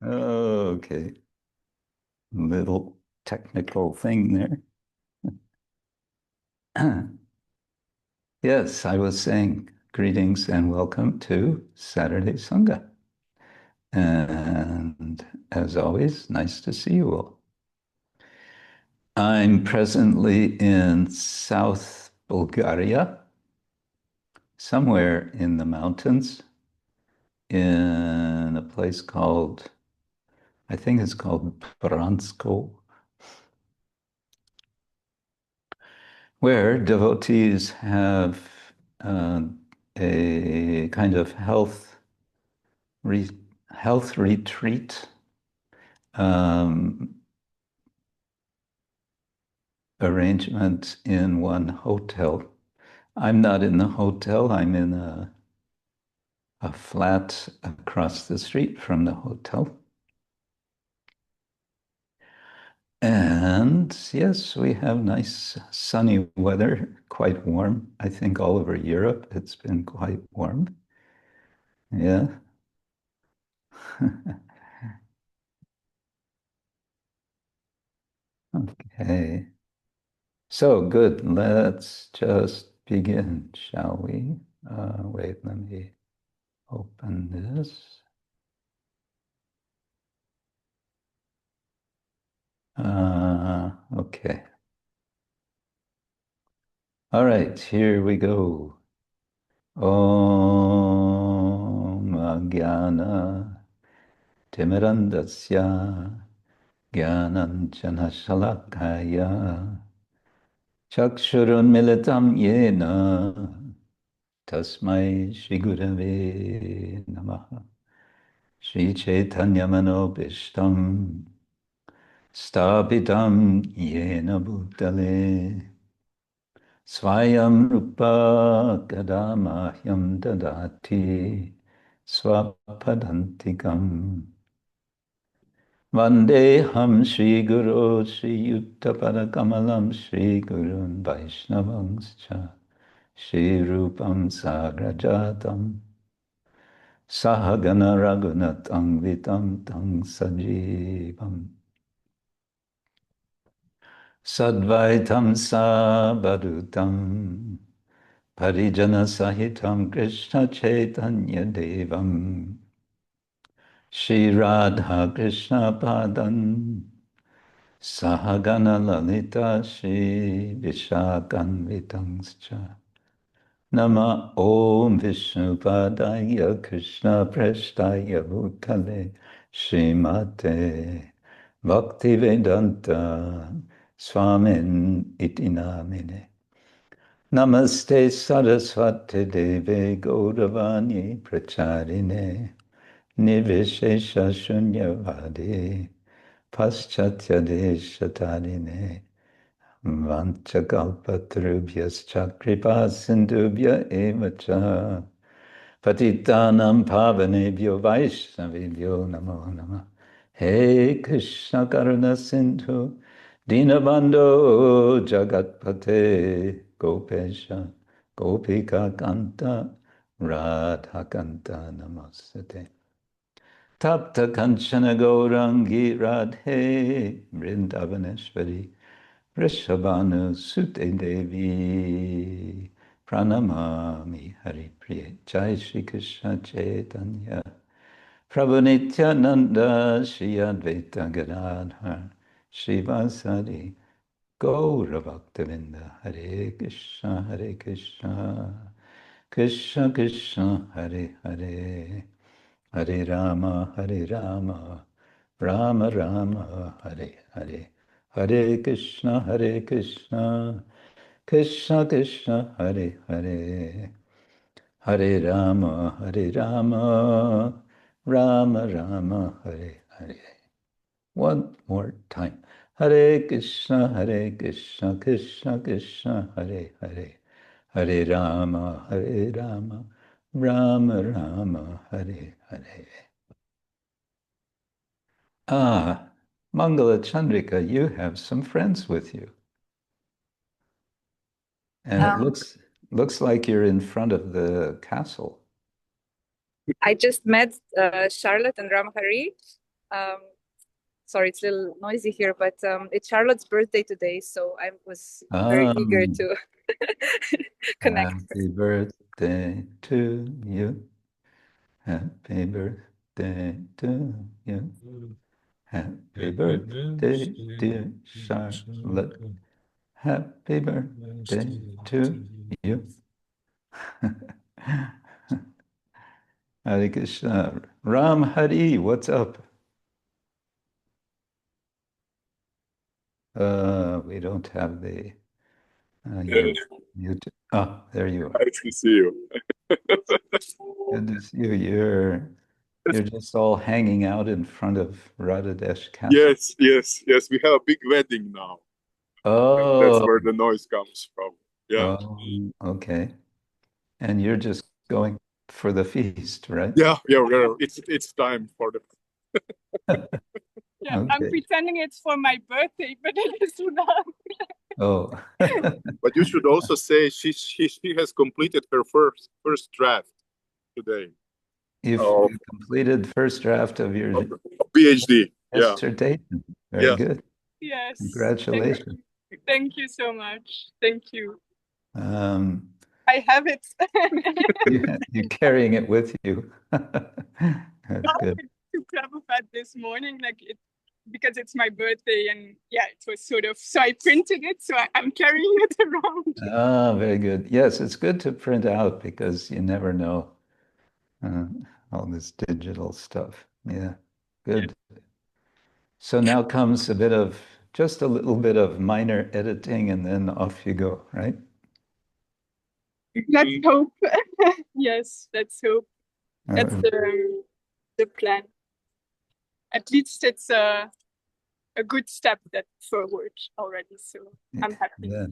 Okay. Little technical thing there. Yes, I was saying greetings and welcome to Saturday Sanga. And as always, nice to see you all. I'm presently in South Bulgaria, somewhere in the mountains, in a place called, I think it's called Bansko, where devotees have a kind of health retreat arrangement in one hotel. I'm not in the hotel. I'm in a flat across the street from the hotel. And yes, we have nice sunny weather, quite warm. I think all over Europe it's been quite warm. Yeah. Okay. So good. Let's just begin, shall we? Wait, let me open this. Okay. All right, here we go. Om Jnana Timirandasya Jnananjana Shalakaya Chakshurunmilitam Yena Tasmai Shri Gurave Namaha Shri Chaitanya Manobishtam Stapitam Yena Bhutale Swayam Rupa Kadamahyam Dadati Swapadantikam Vandeham Shri Guru Shri Yuttapadakamalam Shri Gurun Vaishnavangscha Shri Rupam Sagrajatam Sahagana Raghunatam Vitam Tang Sajivam Sadvaitam Sabhadutam Parijana Sahitam Krishna Chaitanya Devam Shri Radha Krishna Padan Sahagana Lalita Shri Vishakhanvitangscha Nama Om Vishnu Padaya Krishna Prasthaya Bhutale Srimate Bhaktivedanta Swamin iti namine. Namaste Saraswati Deve Gauravani Pracharine Nirvishesha Shunyavadi Paschatya Deshatarine Vanchakalpatarubhyascha Kripa Sindhubhya Evacha Patitanam Pavanebhyo Vaishnavibhyo Namo Namah. Hey Krishna Karuna Sindhu Dinabandho Jagatpate Gopesha Gopika Kanta Radha Kanta Namaste Tapta Kanchana Gaurangi Radhe Vrindavaneshwari Rishabhanu Sute Devi Pranamami Hari Priya Jai Shri Krishna Chaitanya Prabhu Nityananda Shri Advaita Gadadhar Shri Vasari Gaura Bhaktavinda Hare Krishna Krishna Krishna Hare Hare Hare Rama Rama Rama Hare Hare Hare Krishna Krishna Krishna Hare Hare Hare Rama Rama Rama Hare Hare. One more time. Hare Krishna Krishna Krishna Hare Hare Hare Rama Rama Rama Hare Hare. Ah, Mangala Chandrika, you have some friends with you. And it looks like you're in front of the castle. I just met Charlotte and Ramhari. Um, Sorry, it's a little noisy here, but it's Charlotte's birthday today, so I was very eager Um, to connect. Happy birthday to you. Happy birthday to you. Happy birthday, dear Charlotte. Happy birthday to you. Hare Krishna. Ram Hari, what's up? We don't have the your mute. Oh, there you are. Nice to see you. Good to see you. You're just all hanging out in front of Radhadesh Castle. Yes. We have a big wedding now. That's Oh, where the noise comes from. Yeah. okay. And you're just going for the feast, right? Yeah. It's time for the. Yeah, I'm Okay. pretending it's for my birthday, but it is not. Oh, But you should also say she has completed her first draft today. you Of completed first draft of your PhD. Yeah. dissertation. Very Yeah. good. Yes. Congratulations. Thank you so much. Thank you. Um, I have it. you're carrying it with you. That's good. To Prabhupada this morning, because it's my birthday, and yeah, it was sort of, so I printed it, so I'm carrying it around. Ah, very good. Yes, it's good to print out because you never know uh, all this digital stuff. Yeah, good. So now comes just a little bit of minor editing and then off you go, right? Let's hope. Yes, let's hope. That's Uh, the plan. At least it's a good step that forward already, so I'm happy. yeah.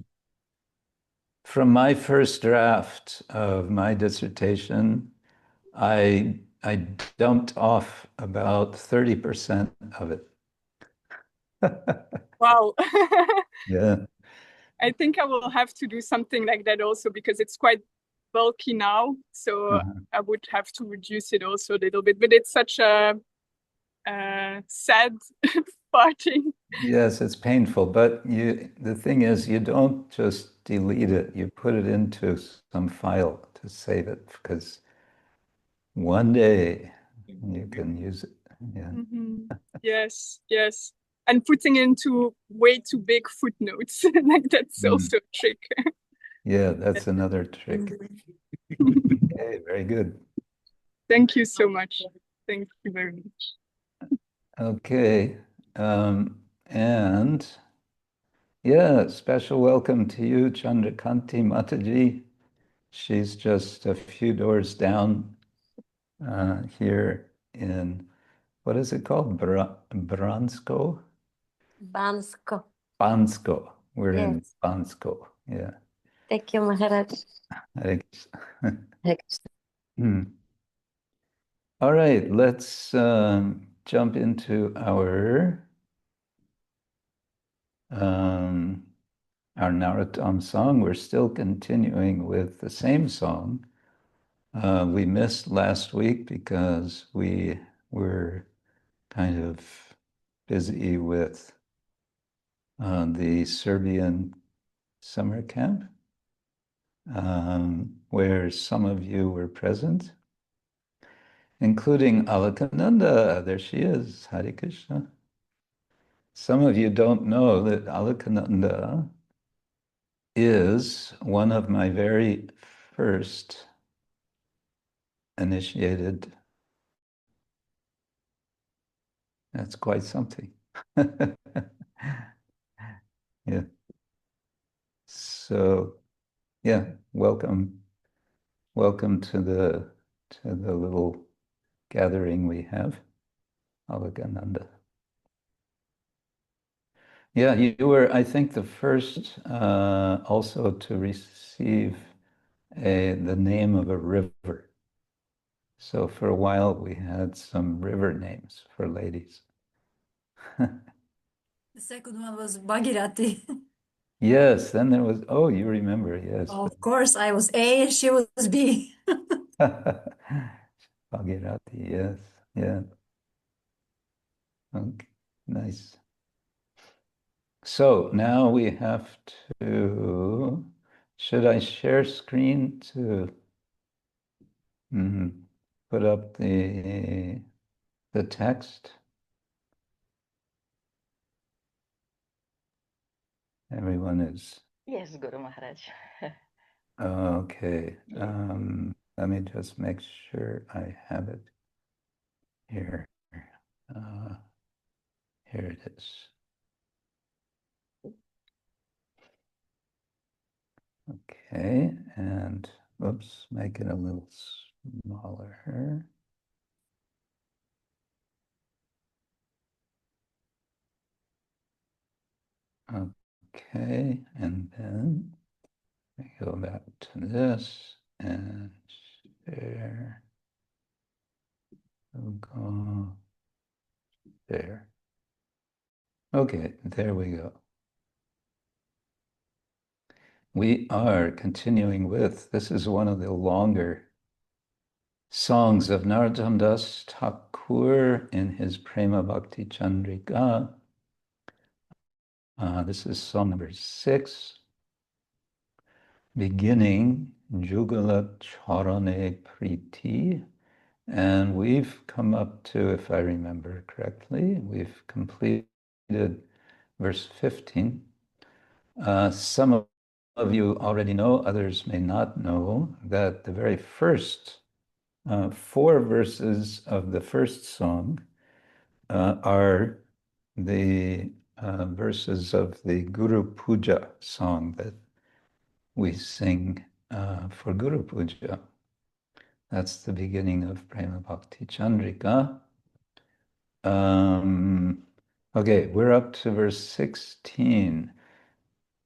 From my first draft of my dissertation, I dumped off about 30% of it. Wow. Yeah. I think I will have to do something like that also because it's quite bulky now. So Uh-huh. I would have to reduce it also a little bit. But it's such a sad parting. Yes, it's painful, but the thing is you don't just delete it, you put it into some file to save it because one day you can use it. Yeah. Mm-hmm. Yes, yes. And putting into way too big footnotes. Like that's Mm. also a trick. Yeah, that's another trick. Okay, very good. Thank you so much. Thank you very much. Okay. And yeah, special welcome to you, Chandrakanti Mataji. She's just a few doors down here in, what is it called? Bransko? Bansko. Bansko. We're in Yes. Bansko. Yeah. Thank you, Maharaj. Thanks. Next. All right, let's jump into um, our Narottam song. We're still continuing with the same song. We missed last week because we were kind of busy with the Serbian summer camp, where some of you were present, including Alakananda. There she is, Hare Krishna. Some of you don't know that Alakananda is one of my very first initiated. That's quite something. Yeah. So, yeah, welcome to the little gathering we have, Alakananda. Yeah, you were, I think, the first also to receive the name of a river. So for a while we had some river names for ladies. The second one was Bhagirathi. Yes, then there was, oh, you remember, yes. Of course, I was A and she was B. Bhagirati, yes, yeah. Okay, nice. So now we have to, should I share screen to put up the text? Everyone is. Yes, Guru Maharaj. Okay. Let me just make sure I have it here. Here it is. Okay, and oops, make it a little smaller. Okay, and then we go back to this and share. We'll go there. Okay, there we go. We are continuing with, this is one of the longer songs of Narottam Das Thakur in his Prema Bhakti Chandrika. This is song number 6, beginning Jugala Charane Priti. And we've come up to, if I remember correctly, we've completed verse 15. Some of you already know, others may not know, that the very first 4 verses of the first song are the verses of the Guru Puja song that we sing for Guru Puja. That's the beginning of Prema Bhakti Chandrika. Okay, we're up to verse 16.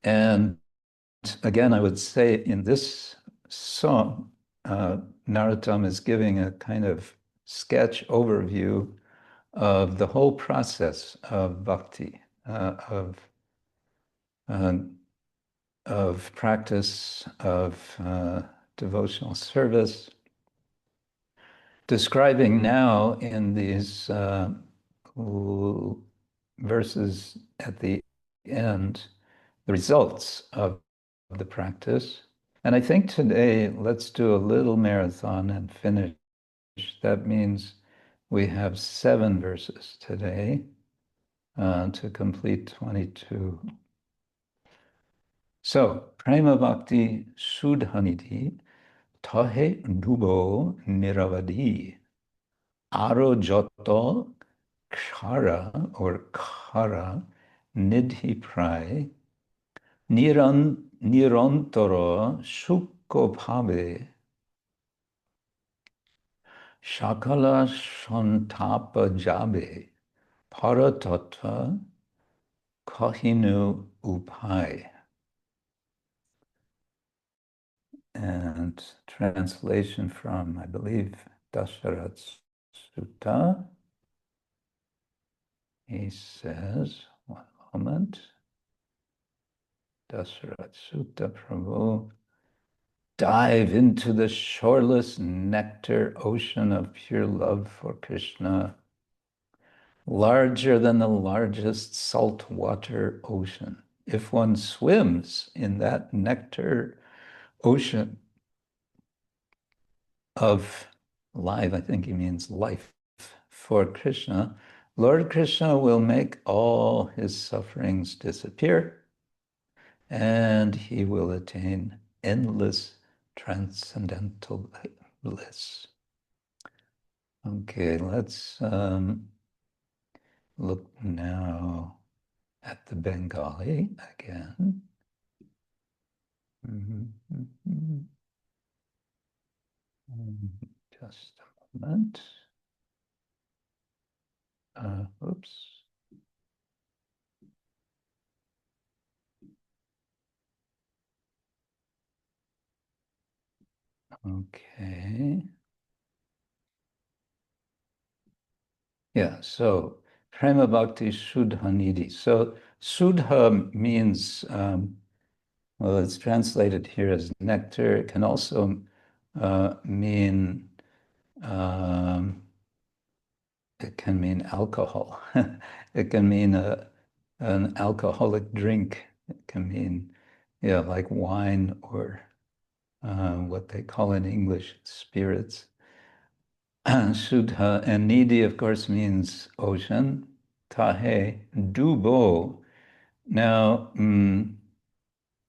And again, I would say in this song, Narottam is giving a kind of sketch overview of the whole process of bhakti, of practice, of devotional service, describing now in these verses at the end the results of the practice. And I think today, let's do a little marathon and finish. That means we have 7 verses today to complete 22. So, prema bhakti sudhānidhi, tāhe nubo niravadhi, āra-joto kshara or kara nidhi prai, nirantara sukha pābe, sakala santāpa yābe, tattva kohinu upāya. And translation from, I believe, Dasharatha Sutta. He says, one moment, Dasharatha Sutta Prabhu, dive into the shoreless nectar ocean of pure love for Krishna, larger than the largest saltwater ocean. If one swims in that nectar ocean of life, I think he means life, for Krishna, Lord Krishna will make all his sufferings disappear and he will attain endless transcendental bliss. Okay, let's look now at the Bengali again. Just a moment. Oops. Okay. Yeah, so prema bhakti sudhānidhi. So sudha means, well, it's translated here as nectar. It can also mean It can mean alcohol. It can mean an alcoholic drink. It can mean, yeah, like wine or what they call in English spirits. Sudha and nidhi, of course, means ocean. Tāhe, dubo. Now,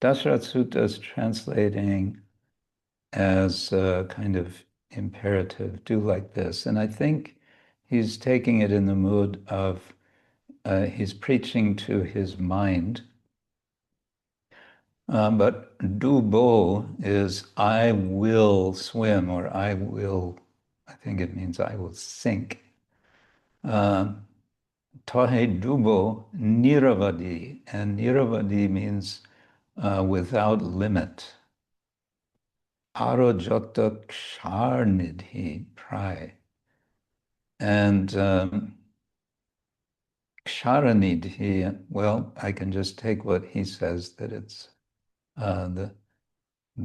Dasharatha Sutta is translating as a kind of imperative, do like this. And I think he's taking it in the mood of, he's preaching to his mind. But dubo is I will swim, or I think it means I will sink. Tāhe dubo niravadhi, and niravadhi means without limit. āra-nidhi prāya. And ksharanidhi, well, I can just take what he says, that it's the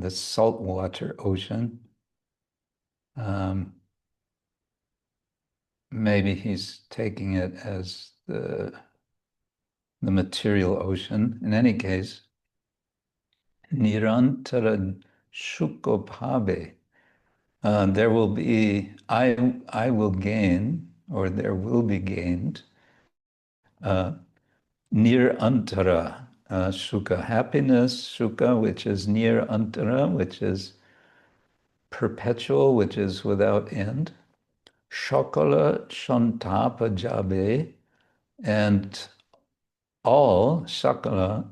saltwater ocean. Maybe he's taking it as the material ocean. In any case, nirantara sukha pābe. There will be, I will gain, or there will be gained, nirantara sukha, happiness, sukha, which is nirantara, which is perpetual, which is without end. Sakala, santāpa, yābe, and all, sakala,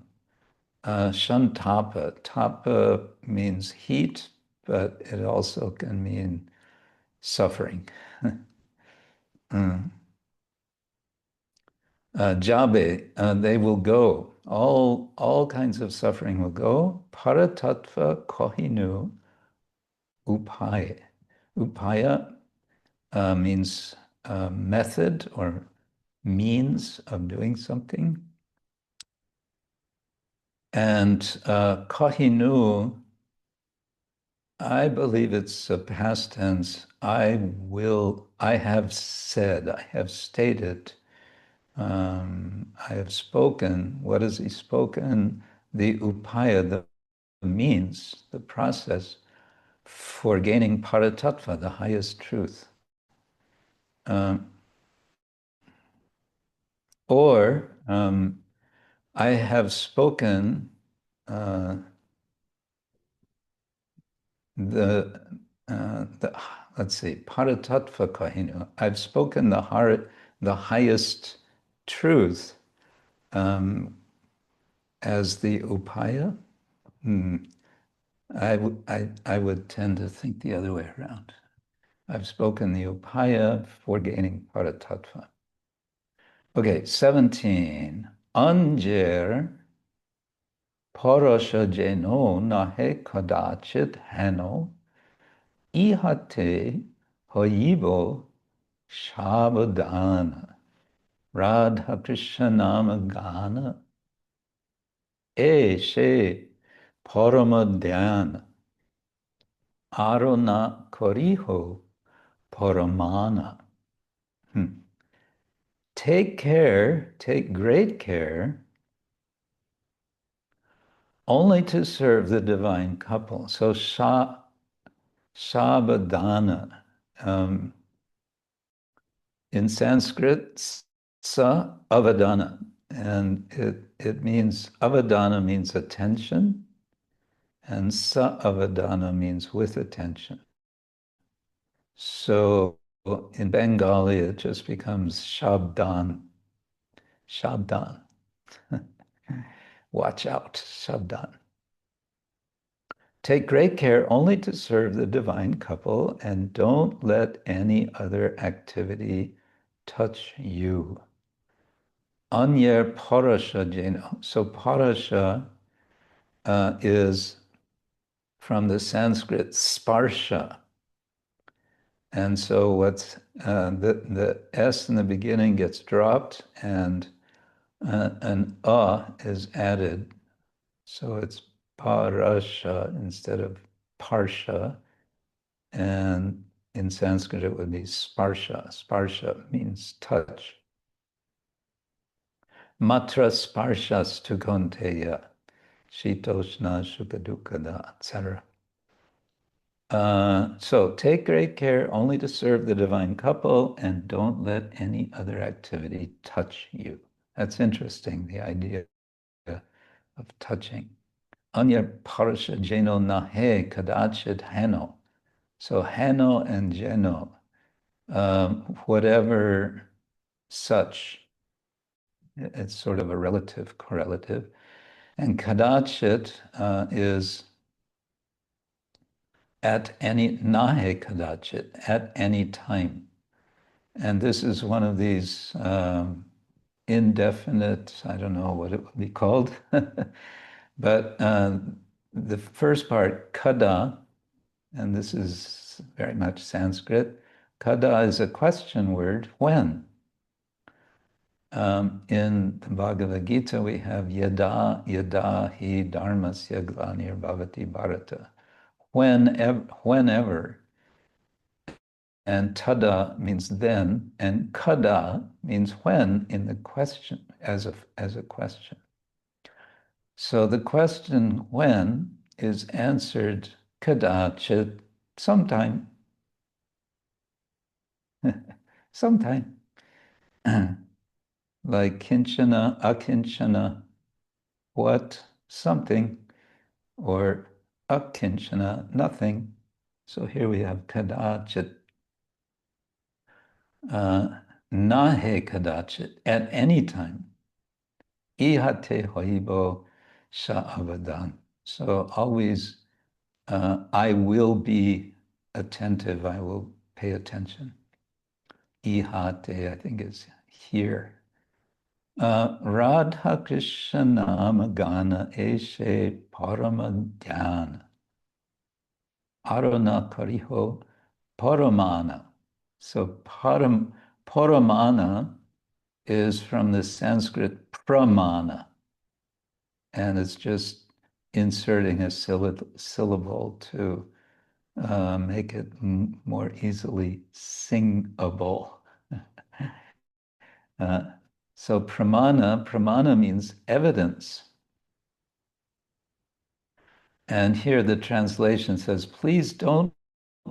santāpa. Tapa means heat, but it also can mean suffering. Yābe, they will go. All kinds of suffering will go. Tattva, kohinu, upāya. Upāya means method or means of doing something. And kohinu, I believe it's a past tense. I have said, I have stated, I have spoken. What has he spoken? The upāya, the means, the process for gaining paratattva, the highest truth. Or I have spoken let's see, paratattva kohinu. I've spoken the highest truth as the upāya. I would tend to think the other way around. I've spoken the upāya for gaining paratattva. Okay, 17. Anjer paraśa yeno nahe kadachit hano ihate hoyibo shabadana rādhā-kr nama gana she paramadhyana arona koriho paramana. Take care, take great care, only to serve the divine couple. So sabadana, in Sanskrit, sa avadana, and it means, avadana means attention, and sa avadana means with attention. So in Bengali, it just becomes shabdan. Shabdan. Watch out, shabdan. Take great care only to serve the divine couple, and don't let any other activity touch you. Anyera paraśa yeno. So paraśa is from the Sanskrit sparsha. And so what's the S in the beginning gets dropped, and an is added. So it's paraśa instead of parsha. And in Sanskrit it would be sparsha. Sparsha means touch. Matra sparshas tu konteya, shitoshna shukadukada, etc. So take great care only to serve the divine couple and don't let any other activity touch you. That's interesting, the idea of touching. Anya paraśa yeno nahe kadachit heno. So heno and yeno, whatever such, it's sort of a relative correlative. And kadachit is at any, nahe kadachit, at any time. And this is one of these indefinite, I don't know what it would be called, but the first part, kada, and this is very much Sanskrit, kada is a question word, when? In the Bhagavad Gita, we have yada, yada hi dharmasya glanir bhavati bharata. Whenever, and tada means then, and kada means when in the question, as a question. So the question when is answered kadachit, sometime. Sometime. Like kinchana, akinchana, what, something, or akinchana, nothing. So here we have kadachit. Nahe kadachit, at any time. Ihate hoibo sha'avadan. So always, I will be attentive, I will pay attention. Ihate, I think is here. Rādhā-kr namagana eshe paramadhyana. Āra-nidhi paramana. So paramana is from the Sanskrit pramana, and it's just inserting a syllable to make it more easily singable. So pramana means evidence. And here the translation says, please don't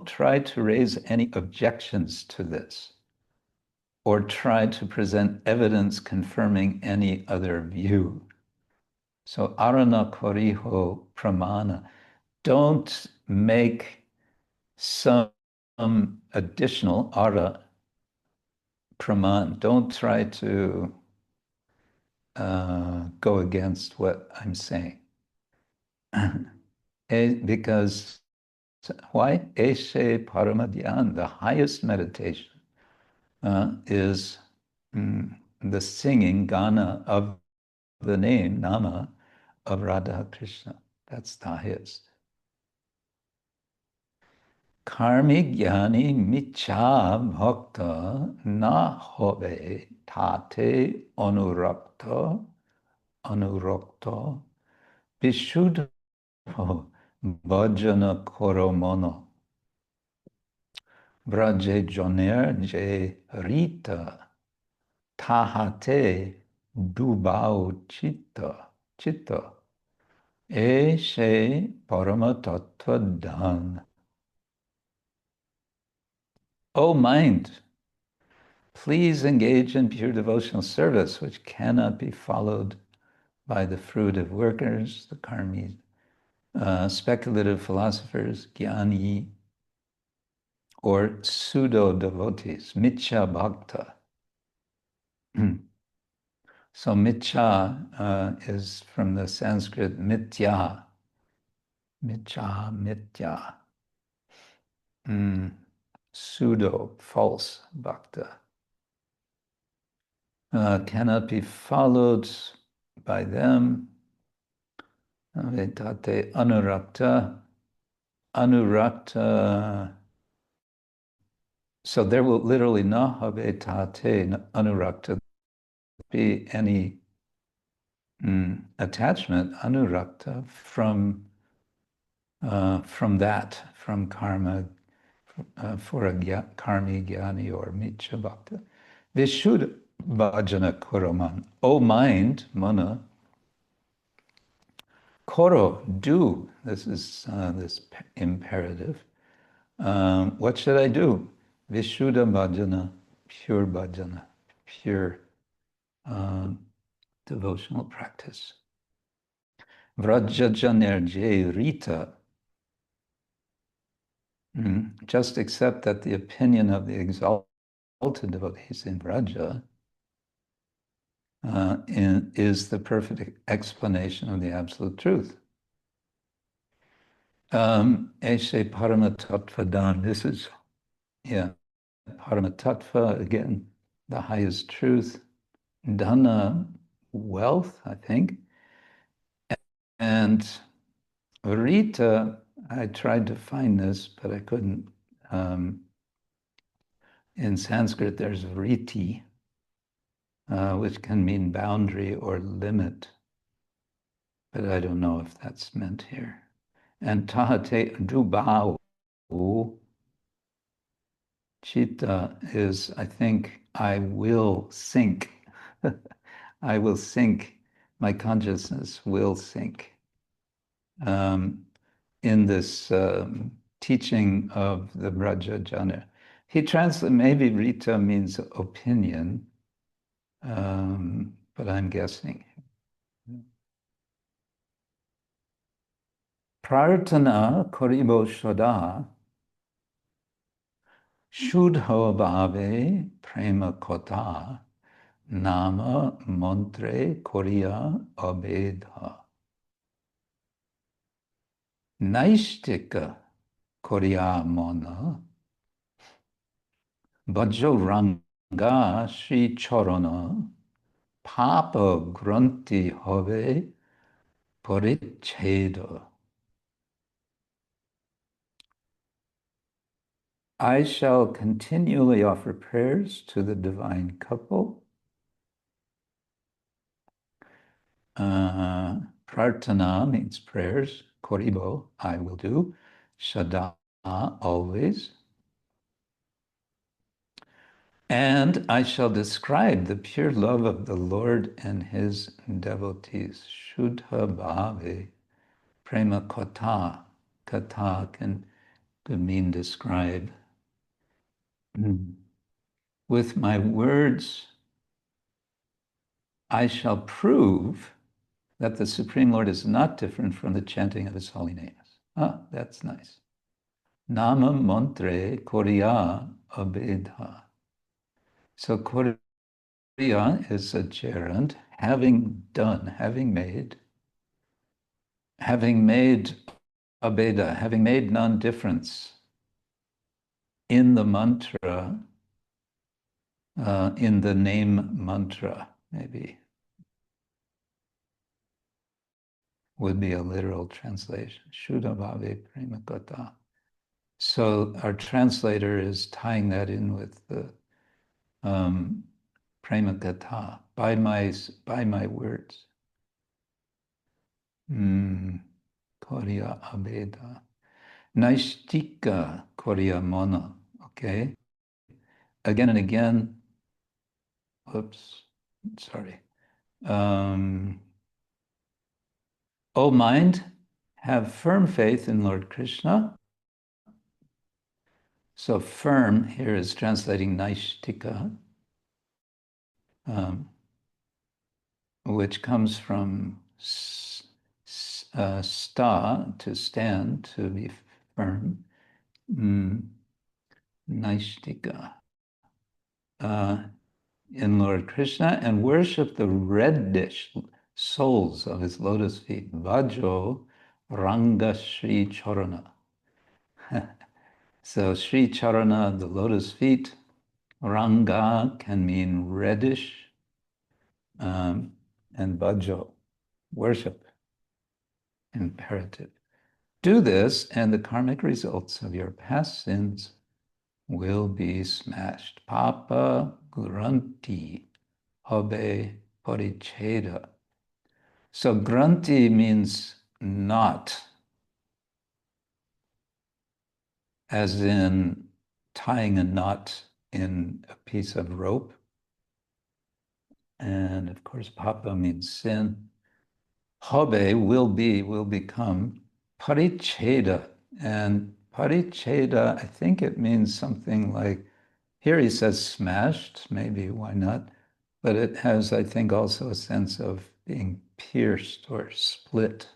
try to raise any objections to this or try to present evidence confirming any other view. So āra-nidhi pramana. Don't make some additional āra praman. Don't try to go against what I'm saying. Because why? Eshe paramadhyan, the highest meditation, is the singing gana of the name, nama, of Radha Krishna. That's the highest. Karmi jnani micha bhakta na hobe tāhe anurakta vishuddha bhajana koromono braje joner je rita tahate dubau chitta eshe parama tattva dan. O mind, please engage in pure devotional service, which cannot be followed by the fruitive workers, the karmis, speculative philosophers, jnani, or pseudo-devotees, mitya bhakta. So mitya is from the Sanskrit mitya, mitya. Pseudo, false bhakta. Cannot be followed by them. Vetate anurakta. Anurakta. So there will literally nahe tate anurakta be any attachment, anurakta, from that, from karma, for a karmi, jnani, or miccha bhakta. Vishuddha bhajana koroman. O mind, mana, koro, do. This is this imperative. What should I do? Vishuddha bhajana, pure bhajana, pure devotional practice. Vrajajanerjay rita. Just accept that the opinion of the exalted devotees in Vraja is the perfect explanation of the absolute truth. Eshe parama tattva dan. This is, parama tattva, again, the highest truth. Dana, wealth, I think. And Rita, I tried to find this, but I couldn't. In Sanskrit, there's riti, which can mean boundary or limit, but I don't know if that's meant here. And tāhe dubau, chitta is, I think, I will sink. I will sink. My consciousness will sink. In this teaching of the Vrajajana. He translates, maybe Rita means opinion, but I'm guessing. Prarthana koribo shoda, shudho bhave prema kota, nama mantre koriya abedha. Naishtika koriya mona, bhajo ranga shri charana, papa granti have paricheda. I shall continually offer prayers to the divine couple. Prarthana means prayers. Koribo, I will do. Shada, always. And I shall describe the pure love of the Lord and his devotees. Shuddha bhave prema kata. Kata can mean describe. With my words, I shall prove that the Supreme Lord is not different from the chanting of his holy names. Ah, that's nice. Nama mantre koriya abedha. So koriya is a gerund, having done, having made abeda, having made non-difference in the mantra, in the name mantra, maybe, would be a literal translation. Shuddha bhave prema kata. So our translator is tying that in with the prema kata, by my words. Koriya abeda. Naishtika koriya mona. Okay. Again and again. Oops. Sorry. O mind, have firm faith in Lord Krishna. So firm here is translating naishtika, which comes from sta, to stand, to be firm. Naishtika. In Lord Krishna, and worship the reddish soles of his lotus feet. Vajo Ranga Sri Charana. So Sri Charana, the lotus feet. Ranga can mean reddish, and Vajo, worship, imperative. Do this, and the karmic results of your past sins will be smashed. Papa granti habe paricheda. So granti means not, as in tying a knot in a piece of rope. And of course, pāpa means sin. Pābe will become paricheda. And paricheda, I think it means something like, here he says smashed, maybe, why not? But it has, I think, also a sense of being pierced or split.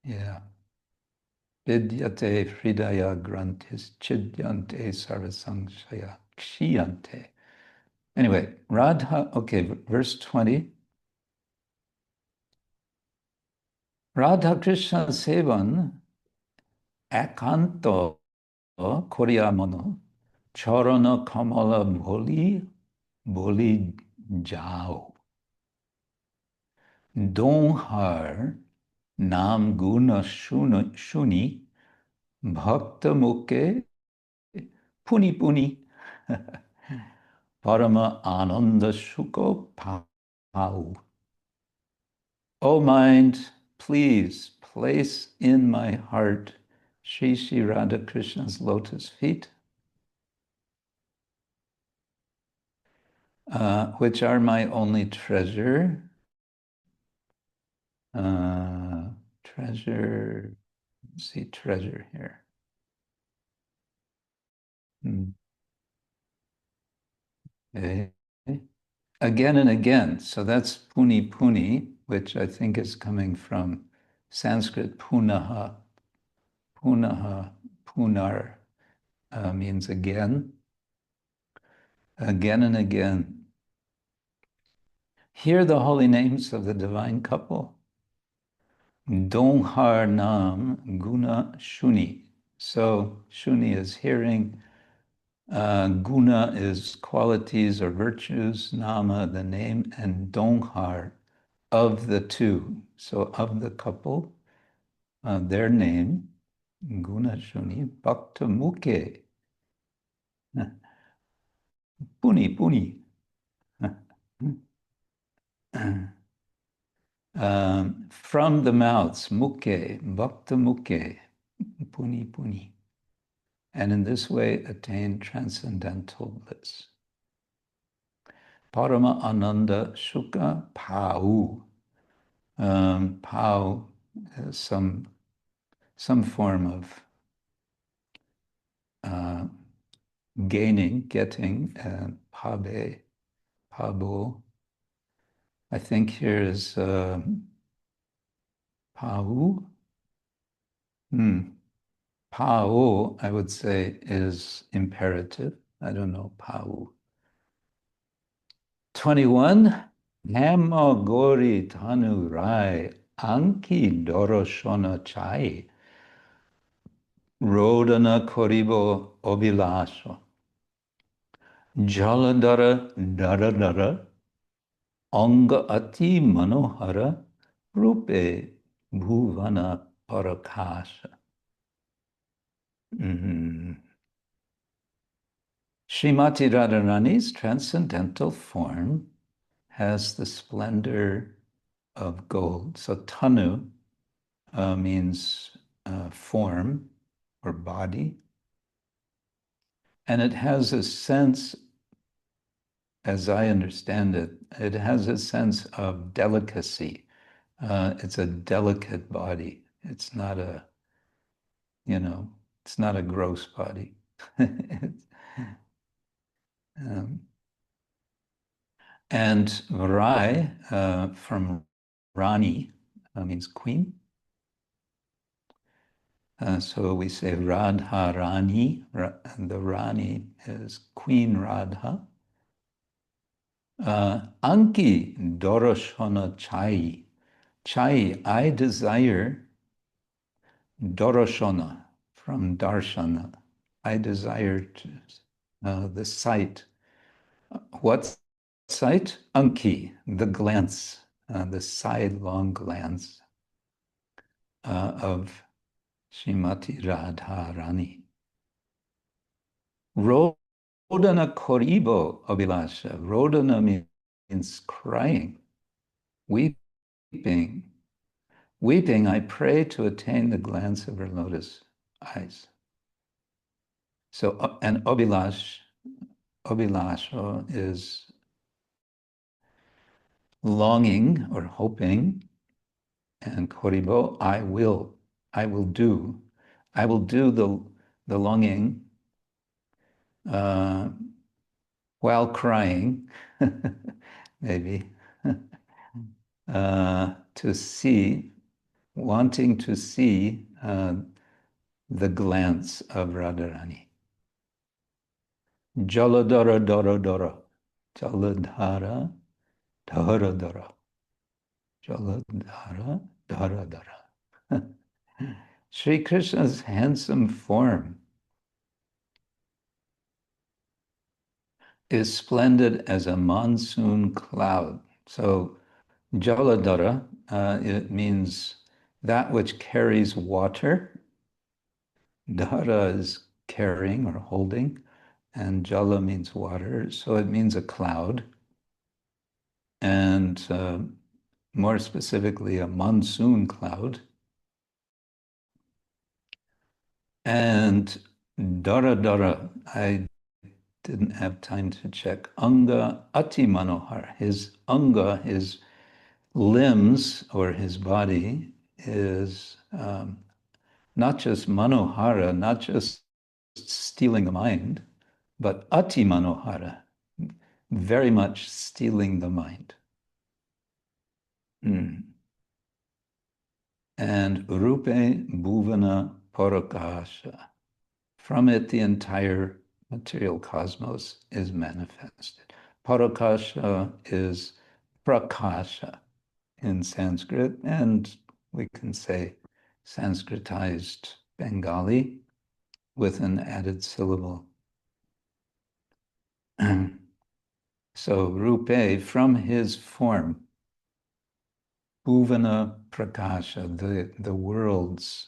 Yeah. Vidyate hridaya grantis chidyante sarvasangshaya kshiyante. Anyway, Radha, okay, verse 20. Radha-Krishna sevan ekanto koryamono charana kamala boli jao. Donhar nam guna shuni bhakta muke puni parama ananda shuko pau. O mind, please place in my heart Sri Sri Radha Krishna's lotus feet, which are my only treasure. Treasure, let's see, treasure here. Okay. Again and again. So that's puni, which I think is coming from Sanskrit punaha. Punar means again. Again and again. Hear the holy names of the divine couple. Donhar nam guna shuni. So shuni is hearing. Guna is qualities or virtues, nama, the name, and donhar, of the two. So of the couple, their name, guna shuni, bhakta muke, puni. From the mouths, muke, bhakta muke, puni. And in this way attain transcendental bliss. Parama ananda sukha pau. Pau is some form of getting, pābe, pābo. I think here is pau. Pao, I would say, is imperative. I don't know, pau. 21. Hema gori tanu rai anki doroshona chai rodana koribo obilasho jaladara dara anga ati manohara rupe bhuvana parakasha. Srimati Radharani's transcendental form has the splendor of gold. So tanu means form or body. And it has a sense, as I understand it, it has a sense of delicacy. It's a delicate body. It's not a, it's not a gross body. And Rai, from Rani, means queen. So we say Radha-Rani, and the Rani is Queen Radha. Anki Doroshana Chai. Chai, I desire Doroshana, from Darshana. I desire the sight. What sight? Anki, the glance, the sidelong glance of Srimati Radha-Rani. Rodana koribo abhilasha. Rodana means crying, weeping. Weeping, I pray to attain the glance of her lotus eyes. So, and abhilasha is longing or hoping, and koribo, I will do the longing while crying, maybe, to see, wanting to see the glance of Radharani. Jaladhara dara dara, Jaladhara dara dara, Jaladhara dara dara. Sri Krishna's handsome form is splendid as a monsoon cloud. So Jaladhara, it means that which carries water. Dhara is carrying or holding, and Jala means water, so it means a cloud. And more specifically, a monsoon cloud. And Dara Dara, I didn't have time to check. Anga Ati Manohar, his anga, his limbs or his body is not just manohara, not just stealing the mind, but ati manohara, very much stealing the mind. And rupe bhuvana parakasha, from it the entire material cosmos is manifested. Parakasha is prakasha in Sanskrit, and we can say Sanskritized Bengali with an added syllable. So rupe, from his form, bhuvana prakasha, the worlds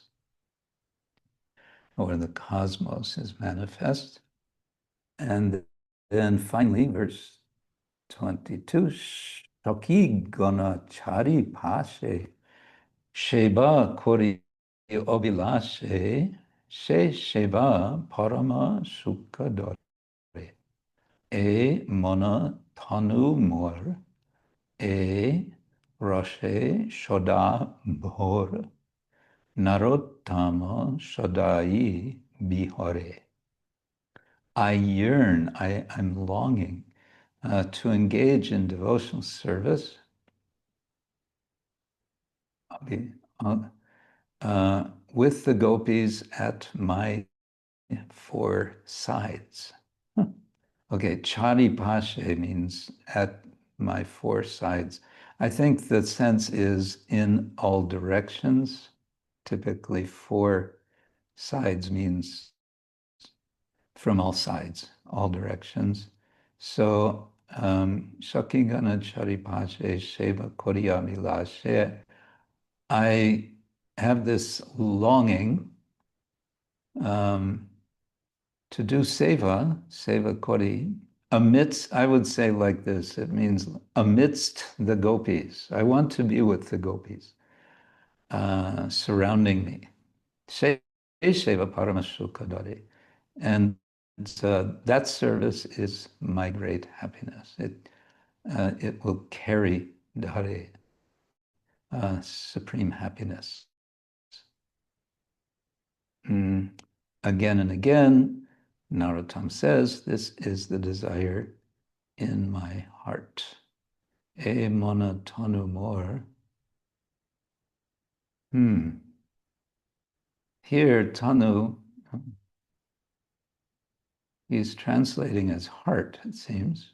or the cosmos is manifest. And then finally, verse 22, Shoki gana chari pashe, sheba kori obilashe, she sheba parama sukha dore, e mona tanu mor, e roshe shoda bhor, narottama shodai bihore. I yearn, I'm longing to engage in devotional service with the gopis at my four sides. Okay, chari pashe means at my four sides. I think the sense is in all directions. Typically, four sides means from all sides, all directions. So, Shakigana Charipashe Sheva Koriyamilashe, I have this longing to do seva kori, amidst, I would say like this, it means amidst the gopis. I want to be with the gopis surrounding me. Sheva paramasukha dare. And that service is my great happiness. It will carry dhare, supreme happiness. Again and again, Narottam says, this is the desire in my heart. E mona tanu mor. Here, tanu, he's translating as heart, it seems.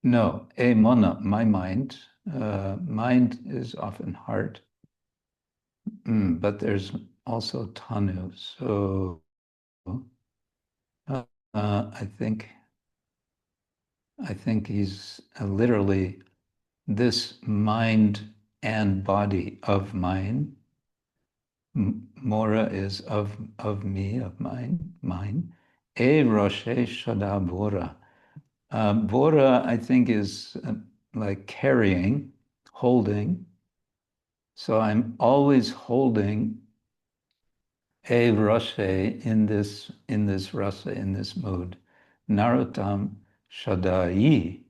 No, e mona, my mind. Mind is often heart, but there's also tanu. So I think he's literally this mind and body of mine. Mora is of me, of mine. E roshe shada bora. Bora, I think, is like carrying, holding. So I'm always holding a rashe in this rasa, in this mood, narotam shadai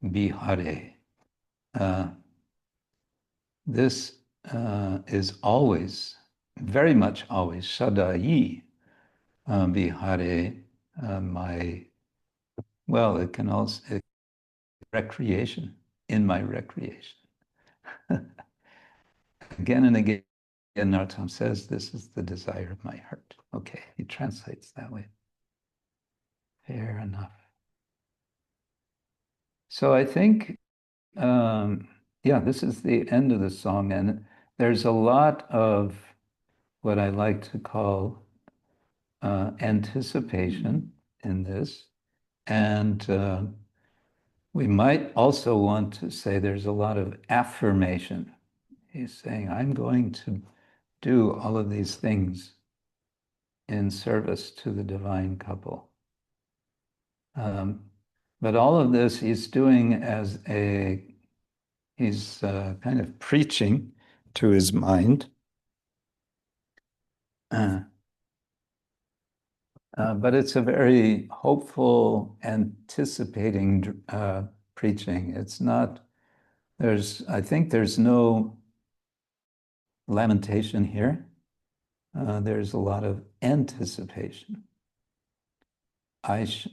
bihare. This is always, very much always, shadai bihare, it can also, recreation, in my recreation. Again and again, Narottam says, this is the desire of my heart. Okay, he translates that way. Fair enough. So I think, this is the end of the song, and there's a lot of what I like to call anticipation in this, and we might also want to say there's a lot of affirmation. He's saying, I'm going to do all of these things in service to the divine couple. But all of this he's doing as he's kind of preaching to his mind. But it's a very hopeful, anticipating preaching. It's not, I think there's no lamentation here. There's a lot of anticipation.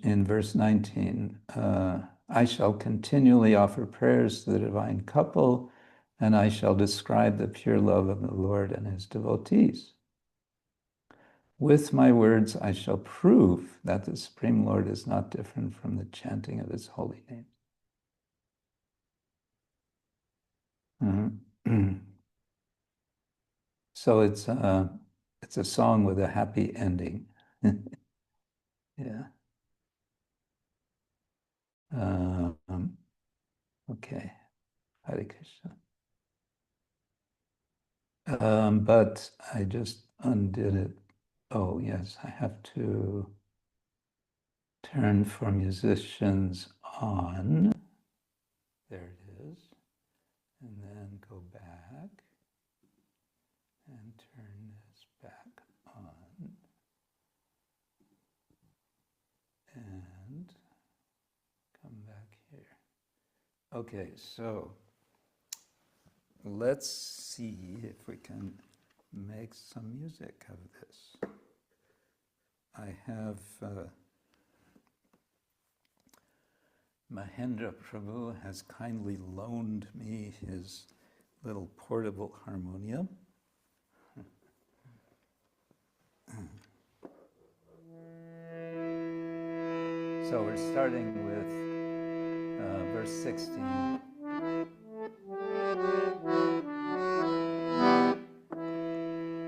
In verse 19, I shall continually offer prayers to the divine couple, and I shall describe the pure love of the Lord and his devotees. With my words, I shall prove that the Supreme Lord is not different from the chanting of his holy name. So it's a song with a happy ending. Yeah. Okay. Hare Krishna. But I just undid it. Oh, yes, I have to turn for musicians on. There it is. And then go back and turn this back on. And come back here. Okay, so let's see if we can make some music of this. I have Mahendra Prabhu has kindly loaned me his little portable harmonium. So we're starting with verse 16.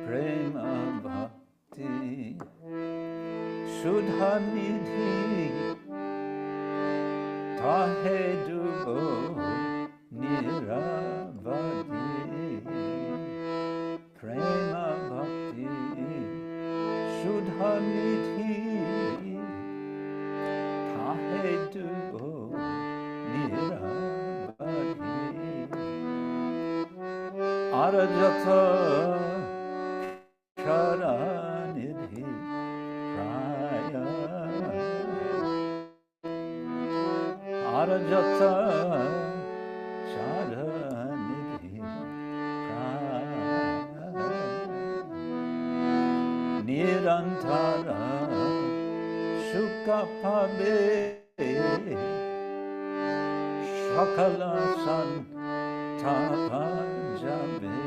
Prema bhakti sudhānidhi tāhe niravadhi prema bhakti sudhānidhi tāhe niravadhi āra-nidhi prāya āra-nidhi prāya nirantara sukha pābe sakala santāpa yābe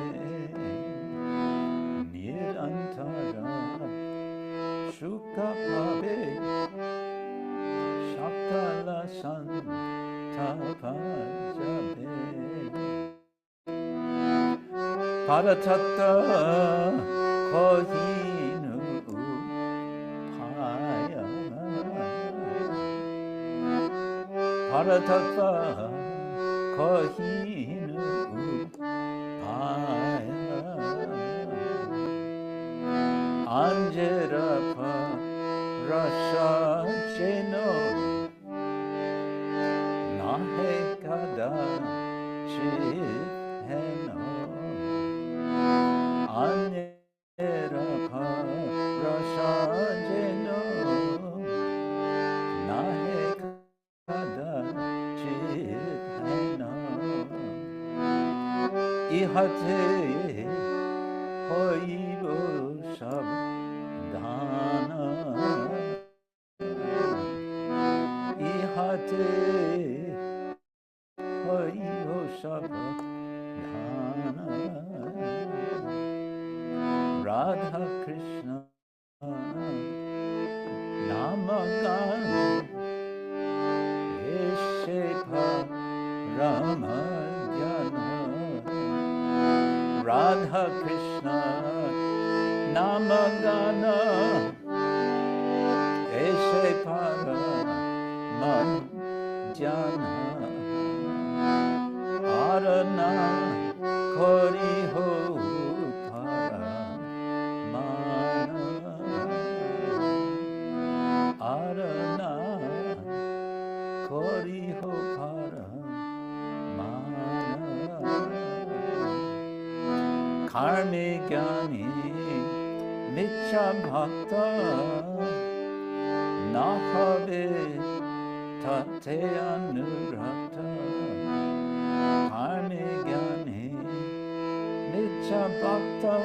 nirantara sukha pābe sakala santāpa yābe paraśa kohinu upāya paraśa kohinu upāya anyera paraśa yeno nahe yeno anyera ihate hoibo sudhāna ihate hoibo sudhāna rādhā-Krishna namagana eshe parama jana Radha-Krishna namagana eshe parama jana āra-nidhi karmi gyani micha bhakta nahe tāhe anurata karmi gyani micha bhakta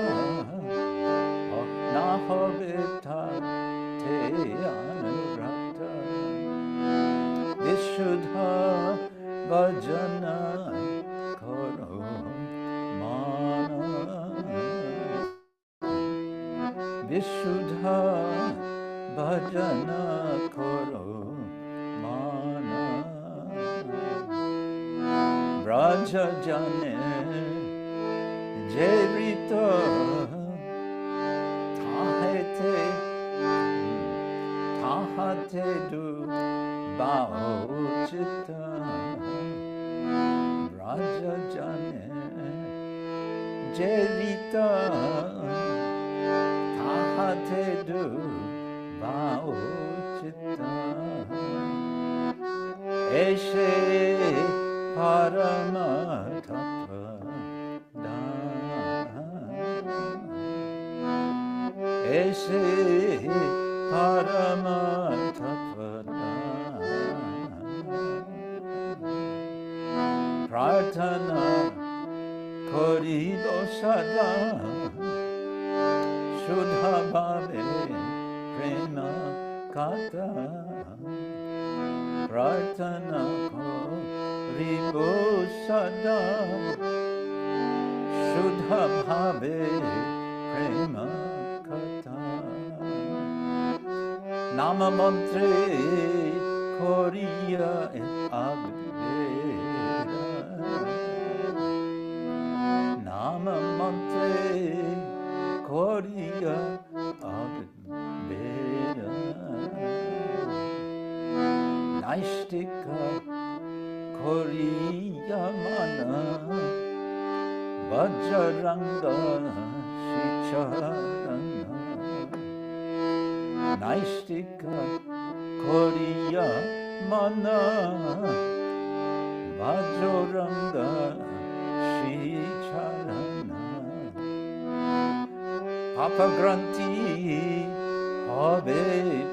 nahe tāhe anurata vishuddha bhajana karo vishuddha bhajana karo mana braja jane jerita tāhe du bao chitta braja jane jerita tāhe du bao chitta eshe parama tattva eshe parama tattva prarthana korido sada shuddha pābe prema kata prarthana korido sada shuddha pābe prema kata nama mantre koriya abheda nama mantre koriya abheda naishtika koriya mana vajranga shicharana naishtika koriya mana vajranga shicharana papa granti pābe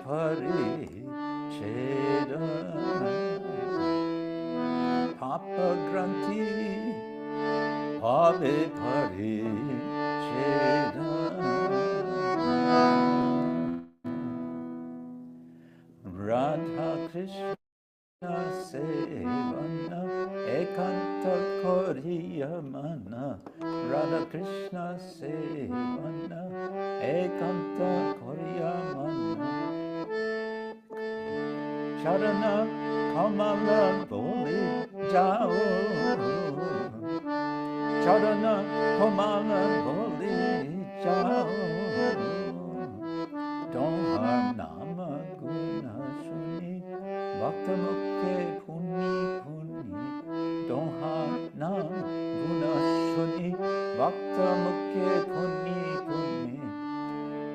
paricheda papa granti pābe paricheda Radha-Krishna sevana ekanta koriya mana Radha-Krishna sevana ekanta koriya mana Charana kamala boli jao Charana kamala boli jao Don't harm nama guna suni Bhakta mukhe puni puni Don't harm nama guna suni Bhakta mukhe puni puni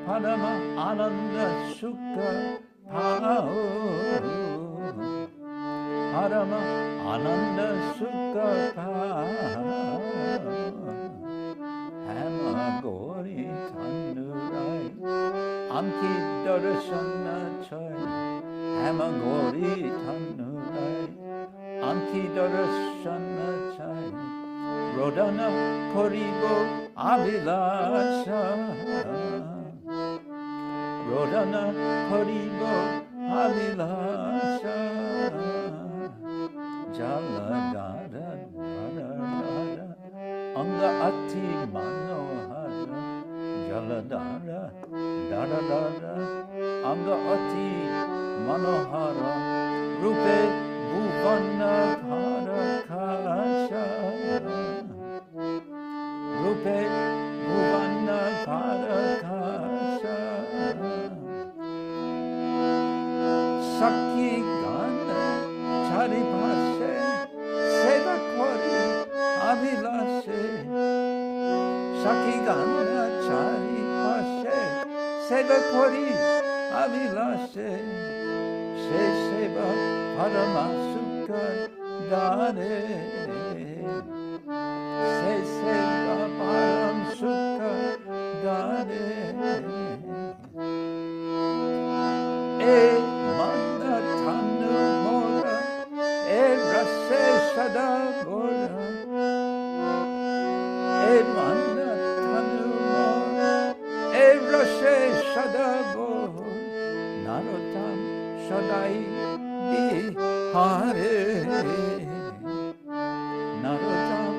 Parama ananda sukha pao Parama ananda sukha pao Hama gori tanurai Anki darshana chai Hama gori tanurai Anki darshana chai Rodana Koribo Abhilasha Rodana Koribo Abhilasha Jala Dara Dara Dara Anga Ati Manohara Jala Dara Dara Dara Anga Ati Manohara Rupe Bhuvana Parakasha Rupe Bhuvana Parakasha Sakhi Gana Charipashe Seva Kori Abhilashe Sakhi Gana Charipashe Seva Kori Abhilashe Se Seva Paramasukha Dare Se Seva Param Sukha Dare E Manda Tanu Mora E Rase Sada Bora E Manda Tanu Mora E Rase Sada Bora Narotam Shadai Hare Narotam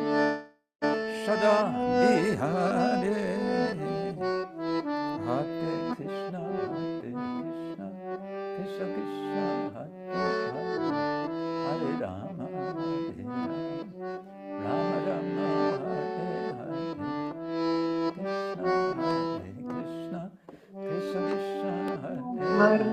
Shada Hare Hare Krishna Krishna Krishna Hare Hare Rama Hare Rama Rama Hare Hare Krishna Krishna Krishna Hare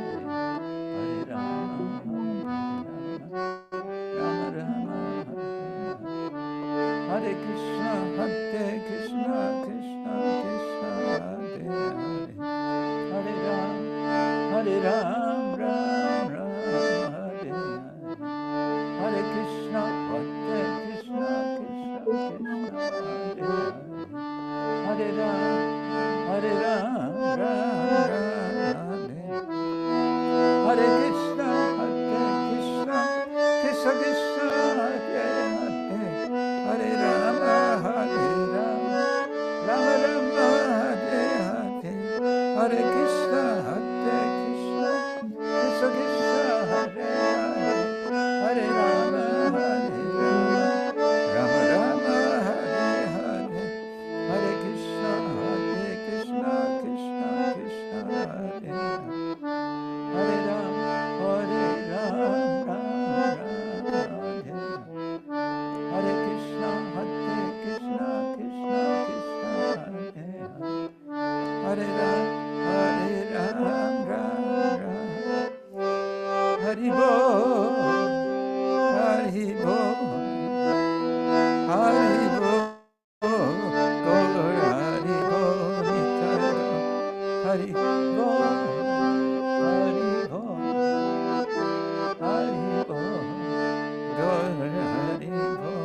Hare Krishna, Hare Krishna, Krishna Krishna, Hare Hare, Hare Ram, Ram Ram, Hare Hare Krishna, Hare Krishna, Krishna Krishna, Hare Ram, Ram Ram, Hare Krishna, Krishna Krishna, Krishna, Hare Rama, Rama Rama, Hare Krishna, Krishna Krishna, Hare Rama, Rama Rama, Hare Krishna, Krishna Krishna, Hare Rama, Hare Krishna, Krishna Krishna, Hare Ram, Hari Bol, Hari Bol, Hari Bol, Gaur Hari Bol, Hari Bol, Hari Bol, Hari Bol, Gaur Hari Bol.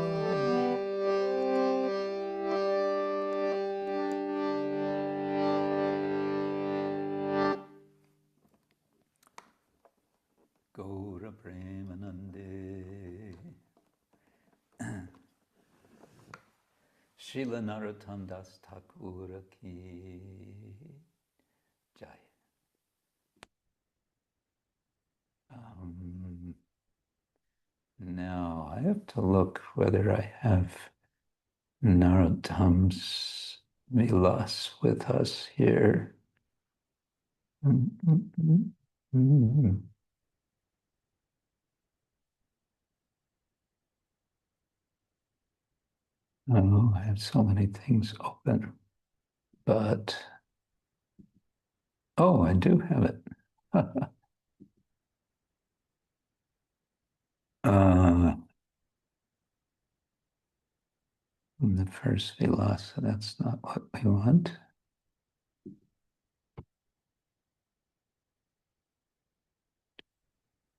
Gaura Premanande Srila Narottam Das Thakur ki Jai. Now I have to look whether I have Narottam's Vilas with us here. Oh, I have so many things open, but oh, I do have it. The first vilasa, that's not what we want.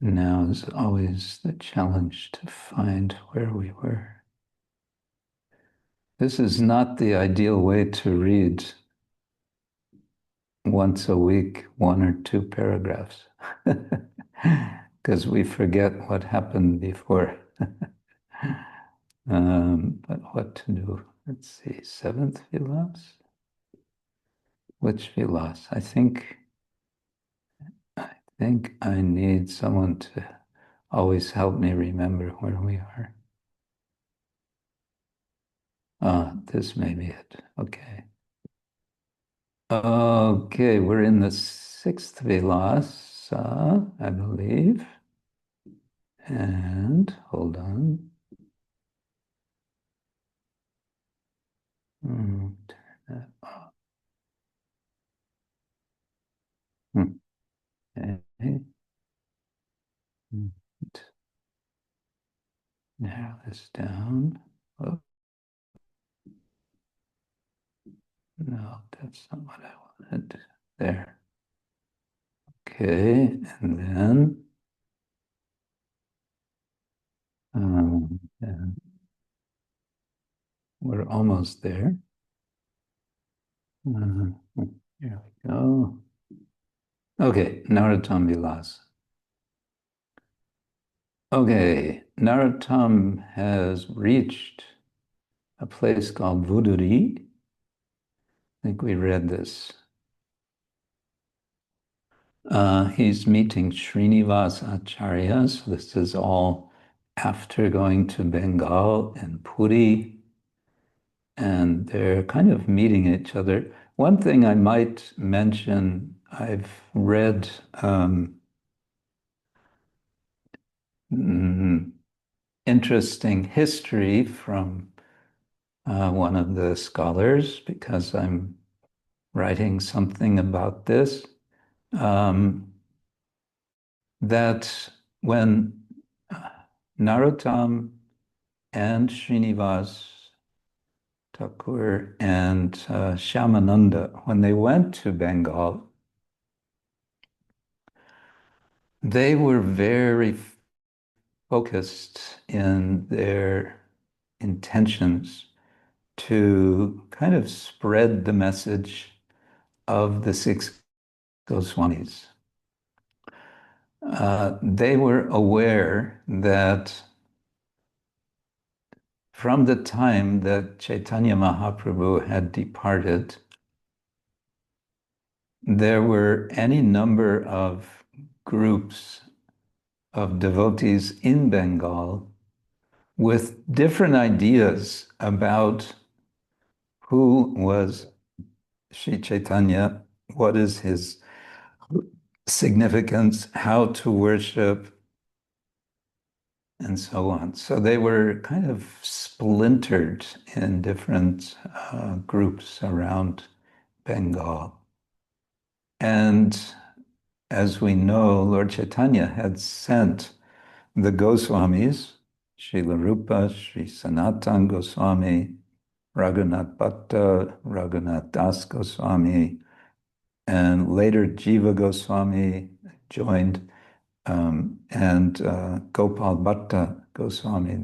Now is always the challenge to find where we were. This is not the ideal way to read once a week, 1 or 2 paragraphs, because we forget what happened before. But what to do? Let's see, seventh vilas? Which vilas? I think I need someone to always help me remember where we are. This may be it. Okay. Okay, we're in the sixth vilasa, I believe. And hold on. Turn that off. Okay. Narrow this down. Oh. No, that's not what I wanted. There. Okay, and then and we're almost there. Here we go. Okay, Narottam Vilas. Okay, Narottam has reached a place called Vuduri. I think we read this. He's meeting Srinivas Acharya. So this is all after going to Bengal and Puri. And they're kind of meeting each other. One thing I might mention, I've read interesting history from one of the scholars, because I'm writing something about this, that when Narottam and Srinivas Thakur and Shyamananda, when they went to Bengal, they were very focused in their intentions to kind of spread the message of the six Goswamis. They were aware that from the time that Chaitanya Mahaprabhu had departed, there were any number of groups of devotees in Bengal with different ideas about who was Sri Chaitanya, what is his significance, how to worship, and so on. So they were kind of splintered in different groups around Bengal. And as we know, Lord Chaitanya had sent the Goswamis, Srila Rupa, Sri Sanatan Goswami, Raghunath Bhatta, Raghunath Das Goswami, and later Jiva Goswami joined, and Gopal Bhatta Goswami.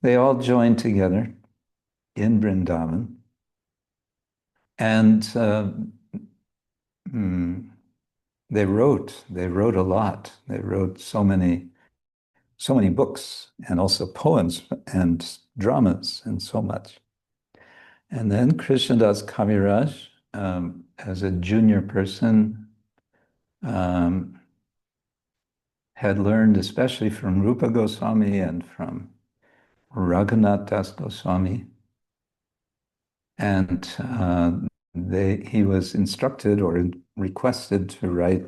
They all joined together in Vrindavan, and they wrote a lot. They wrote so many books, and also poems and dramas and so much. And then Krishnadas Kaviraj, as a junior person, had learned especially from Rupa Goswami and from Raghunath Das Goswami. And he was instructed or requested to write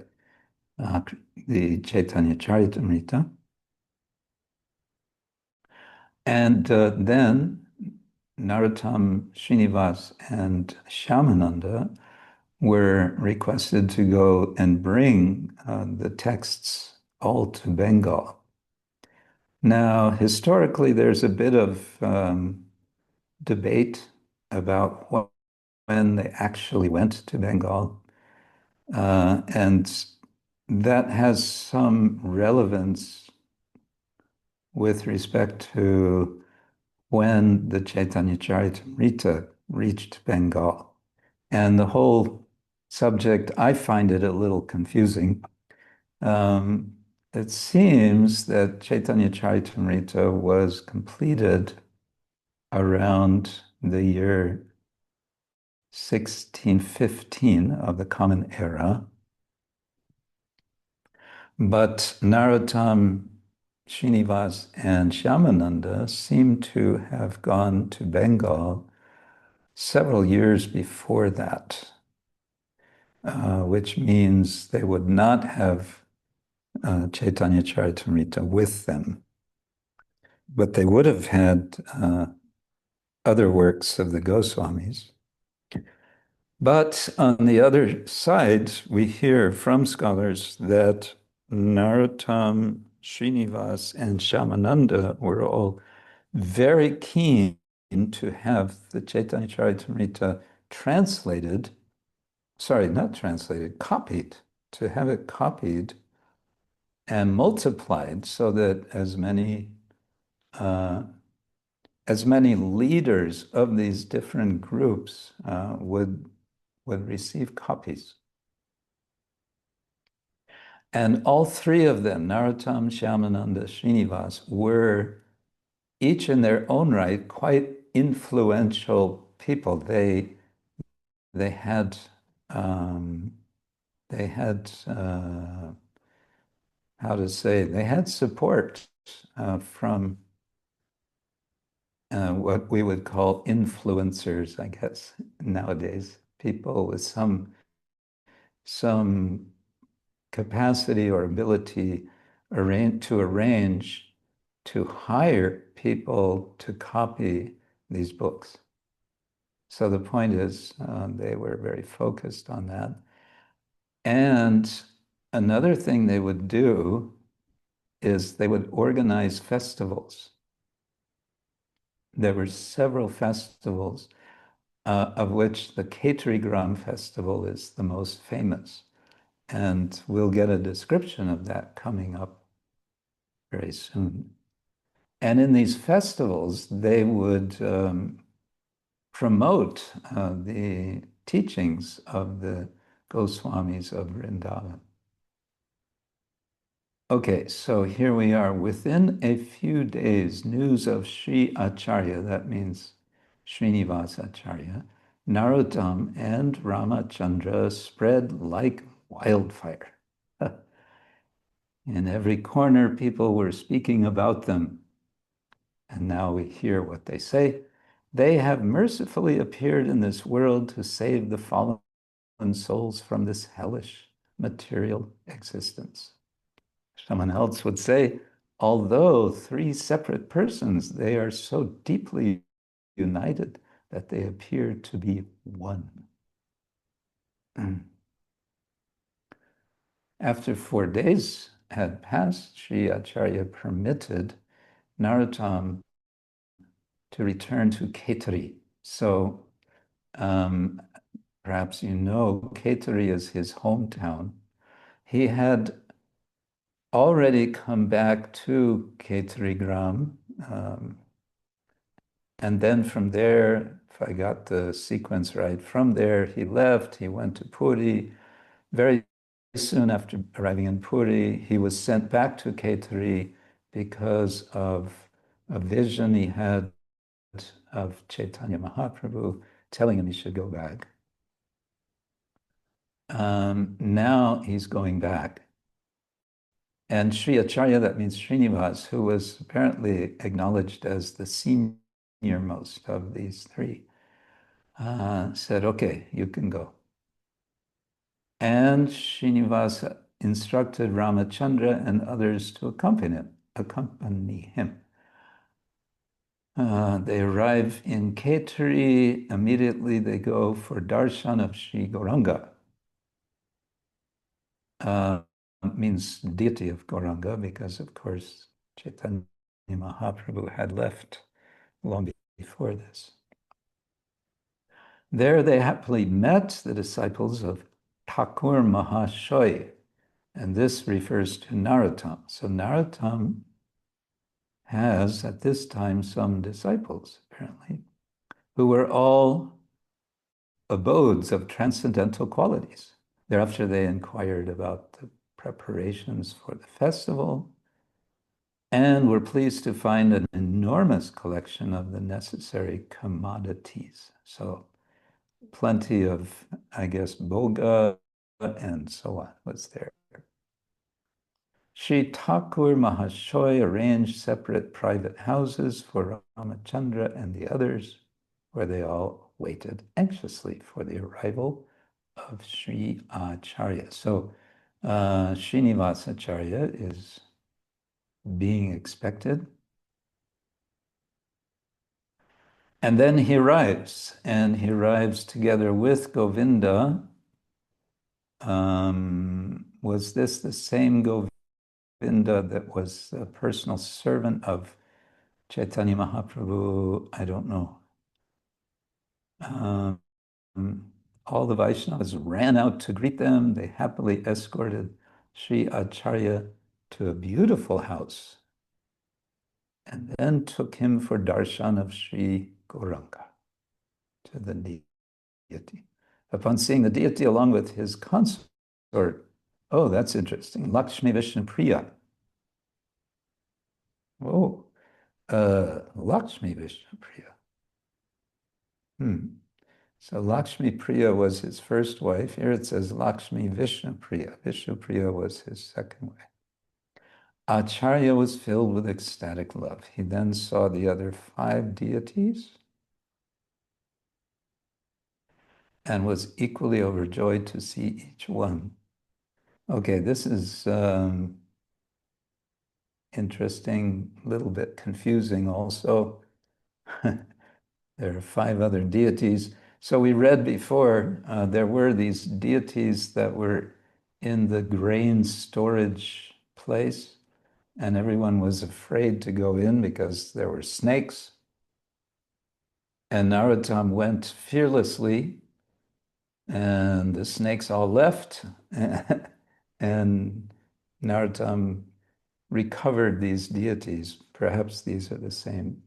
the Chaitanya Charitamrita. And then Narottam, Srinivas, and Shyamananda were requested to go and bring the texts all to Bengal. Now, historically, there's a bit of debate about when they actually went to Bengal. And that has some relevance with respect to when the Chaitanya Charitamrita reached Bengal. And the whole subject, I find it a little confusing. it seems that Chaitanya Charitamrita was completed around the year 1615 of the Common Era. But Narottam, Srinivas, and Shyamananda seem to have gone to Bengal several years before that, which means they would not have Chaitanya Charitamrita with them. But they would have had other works of the Goswamis. But on the other side, we hear from scholars that Narottam, Srinivas, and Shyamananda were all very keen to have the Chaitanya Charitamrita translated, sorry, not translated, copied, to have it copied and multiplied so that as many leaders of these different groups would receive copies. And all three of them, Narottam, Shyamananda, Srinivas, were each in their own right quite influential people. They had how to say, they had support from what we would call influencers, I guess, nowadays. People with some capacity or ability to arrange to hire people to copy these books. So the point is, they were very focused on that. And another thing they would do is they would organize festivals. There were several festivals, of which the Kshetra festival is the most famous. And we'll get a description of that coming up very soon. And in these festivals, they would promote the teachings of the Goswamis of Vrindavan. Okay, so here we are. Within a few days, news of Sri Acharya, that means Srinivas Acharya, Narottam, and Ramachandra spread like wildfire. In every corner, people were speaking about them. And now we hear what they say. They have mercifully appeared in this world to save the fallen souls from this hellish material existence. Someone else would say, although three separate persons, they are so deeply united that they appear to be one. After 4 days had passed, Sri Acharya permitted Narottam to return to Khetri. So perhaps you know, Khetri is his hometown. He had already come back to Khetri Gram, and then from there, if I got the sequence right, from there he left, he went to Puri. Very soon after arriving in Puri, he was sent back to Khetri because of a vision he had of Chaitanya Mahaprabhu telling him he should go back. Now he's going back. And Sri Acharya, that means Srinivas, who was apparently acknowledged as the senior-most of these three, said, okay, you can go. And Srinivas instructed Ramachandra and others to accompany him. They arrive in Khetri. Immediately they go for darshan of Sri Gauranga. Means deity of Gauranga, because of course Chaitanya Mahaprabhu had left long before this. There they happily met the disciples of Thakur Mahashoy, and this refers to Narottam. So Narottam has at this time some disciples, apparently, who were all abodes of transcendental qualities. Thereafter they inquired about the preparations for the festival, and we're pleased to find an enormous collection of the necessary commodities. So plenty of, I guess, boga and so on was there. Sri Thakur Mahashoy arranged separate private houses for Ramachandra and the others, where they all waited anxiously for the arrival of Sri Acharya. So Srinivasacharya is being expected. And then he arrives, and he arrives together with Govinda. Was this the same Govinda that was the personal servant of Chaitanya Mahaprabhu? I don't know. All the Vaishnavas ran out to greet them. They happily escorted Sri Acharya to a beautiful house and then took him for darshan of Sri Gauranga, to the deity. Upon seeing the deity along with his consort, oh, that's interesting, Lakshmi Vishnu Priya. Oh, Lakshmi Vishnu Priya. So Lakshmi Priya was his first wife. Here it says Lakshmi Vishnu Priya. Vishnu Priya was his second wife. Acharya was filled with ecstatic love. He then saw the other 5 deities and was equally overjoyed to see each one. Okay, this is interesting, a little bit confusing also. There are 5 other deities. So we read before, there were these deities that were in the grain storage place, and everyone was afraid to go in because there were snakes. And Narottam went fearlessly, and the snakes all left, and Narottam recovered these deities. Perhaps these are the same.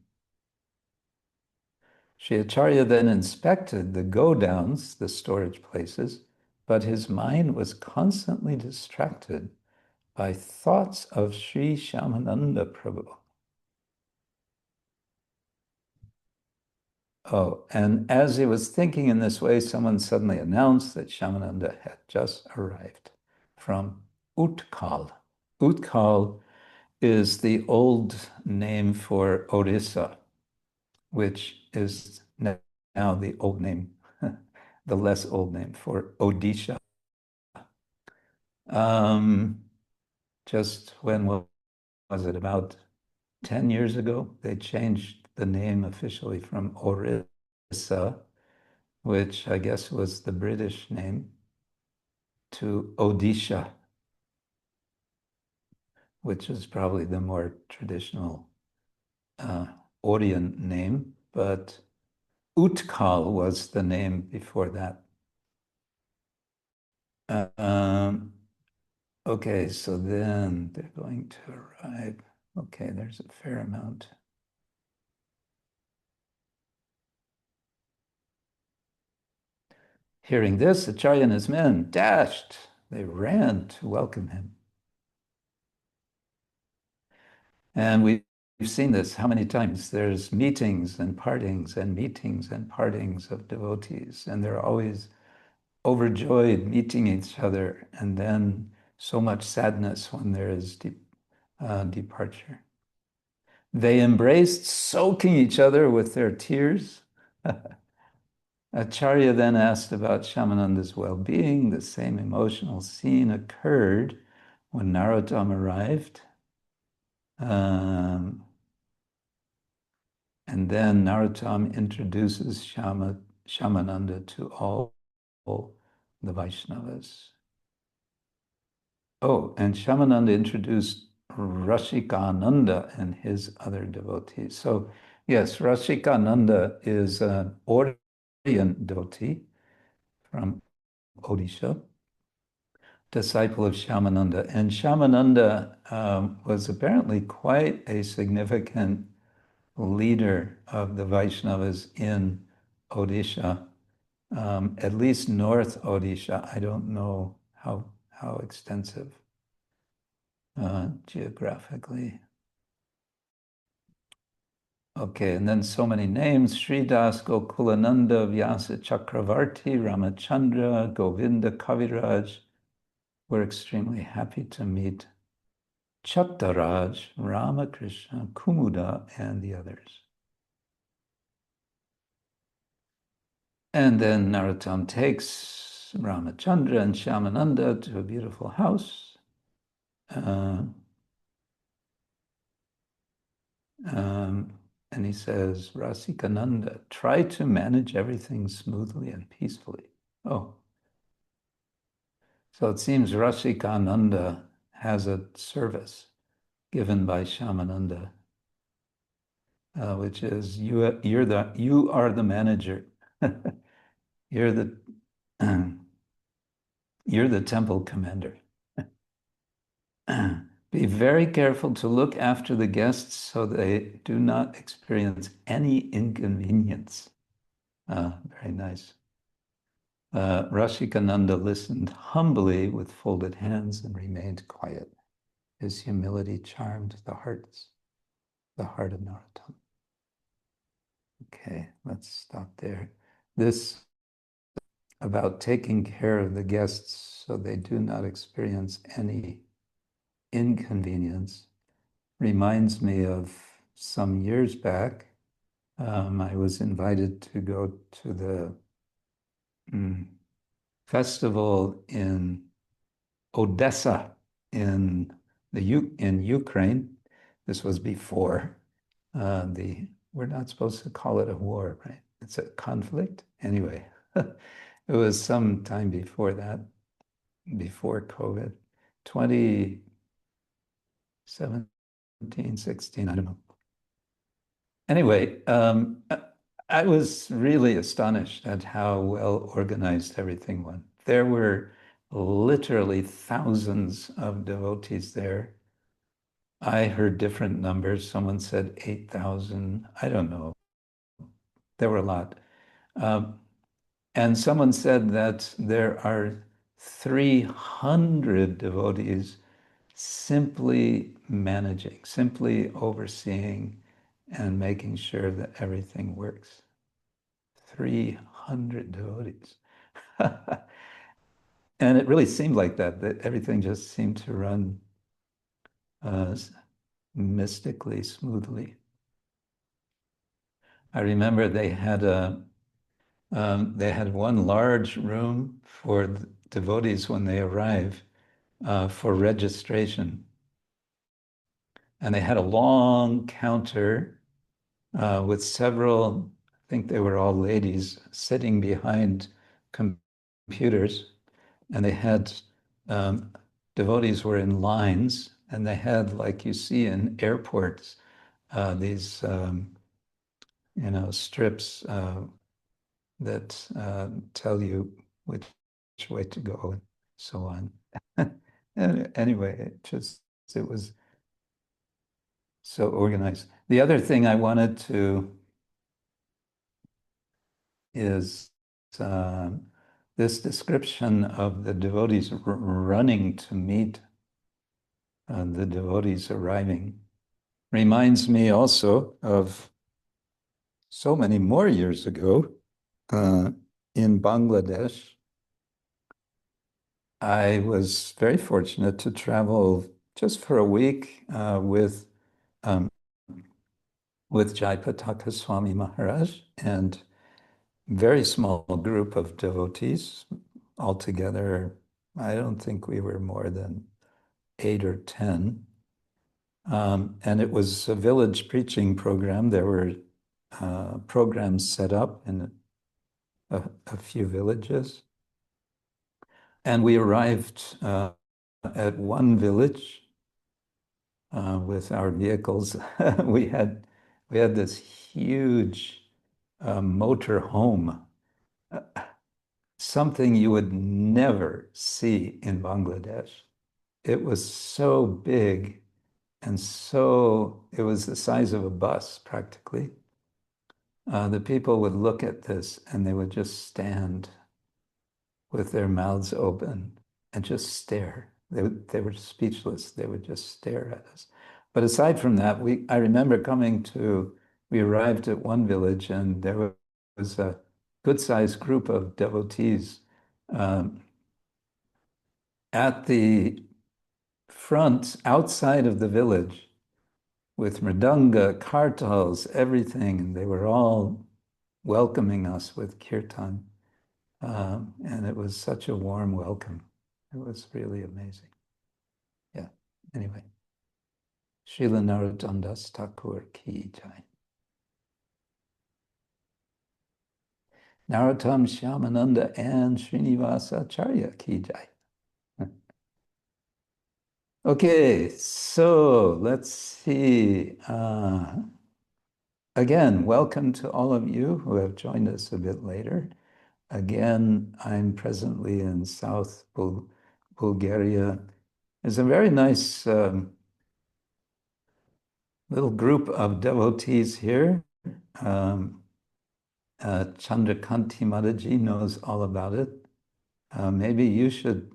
Sri Acharya then inspected the go-downs, the storage places, but his mind was constantly distracted by thoughts of Sri Shyamananda Prabhu. Oh, and as he was thinking in this way, someone suddenly announced that Shyamananda had just arrived from Utkal. Utkal is the old name for Orissa, which is now the old name, the less old name for Odisha. Just when was it, about 10 years ago, they changed the name officially from Orissa, which I guess was the British name, to Odisha, which is probably the more traditional Orient name, but Utkal was the name before that. Okay, so then they're going to arrive. Okay, there's a fair amount. Hearing this, Acharya and his men dashed. They ran to welcome him. And we've seen this how many times? There's meetings and partings and meetings and partings of devotees, and they're always overjoyed meeting each other, and then so much sadness when there is departure. They embraced, soaking each other with their tears. Acharya then asked about Shyamananda's well-being. The same emotional scene occurred when Narottam arrived. And then Narottam introduces Shyamananda to all the Vaishnavas. Oh, and Shyamananda introduced Rashikananda and his other devotees. So yes, Rashikananda is an Orient devotee from Odisha, disciple of Shyamananda. And Shyamananda was apparently quite a significant leader of the Vaishnavas in Odisha, at least North Odisha. I don't know how extensive. geographically. Okay, and then so many names: Sridas, Gokulananda, Vyasa Chakravarti, Ramachandra, Govinda Kaviraj. We're extremely happy to meet Chattaraj, Ramakrishna, Kumuda, and the others. And then Narottam takes Ramachandra and Shyamananda to a beautiful house. And he says, Rasikananda, try to manage everything smoothly and peacefully. Oh. So it seems Rasikananda has a service given by Shyamananda, which is you are the manager. You're the temple commander. Be very careful to look after the guests so they do not experience any inconvenience. Very nice. Rashikananda listened humbly with folded hands and remained quiet. His humility charmed the heart of Narottam. Okay, let's stop there. This about taking care of the guests so they do not experience any inconvenience reminds me of some years back. I was invited to go to the festival in Odessa in Ukraine. This was before we're not supposed to call it a war, right? It's a conflict. Anyway, it was some time before that, before COVID, 2017, 16, I don't know. Anyway, I was really astonished at how well organized everything was. There were literally thousands of devotees there. I heard different numbers. Someone said 8,000. I don't know. There were a lot. And someone said that there are 300 devotees simply managing, simply overseeing and making sure that everything works. 300 devotees. And it really seemed like that everything just seemed to run mystically, smoothly. I remember they had one large room for the devotees when they arrive for registration. And they had a long counter with several, I think they were all ladies, sitting behind computers. And they had, devotees were in lines, and they had, like you see in airports, these, strips that tell you which way to go and so on. And anyway, it was so organized. The other thing I wanted to is this description of the devotees running to meet the devotees arriving reminds me also of so many more years ago in Bangladesh. I was very fortunate to travel just for a week with Jayapataka Swami Maharaj and very small group of devotees. Altogether, I don't think we were more than 8 or 10. And it was a village preaching program. There were programs set up in a few villages. And we arrived at one village with our vehicles. we had this huge motor home, something you would never see in Bangladesh. It was so big and it was the size of a bus practically. The people would look at this and they would just stand with their mouths open and just stare. they were speechless. They would just stare at us. But aside from that, I remember we arrived at one village and there was a good-sized group of devotees at the front, outside of the village, with mridanga, kartals, everything, and they were all welcoming us with kirtan. And it was such a warm welcome. It was really amazing. Yeah, anyway. Srila Narottam Das Thakur ki jai. Narottam Shyamananda and Srinivasa Acharya ki jai. Okay, so let's see. Again, welcome to all of you who have joined us a bit later. Again, I'm presently in South Bulgaria. There's a very nice little group of devotees here. Chandrakanti Mataji knows all about it. Maybe you should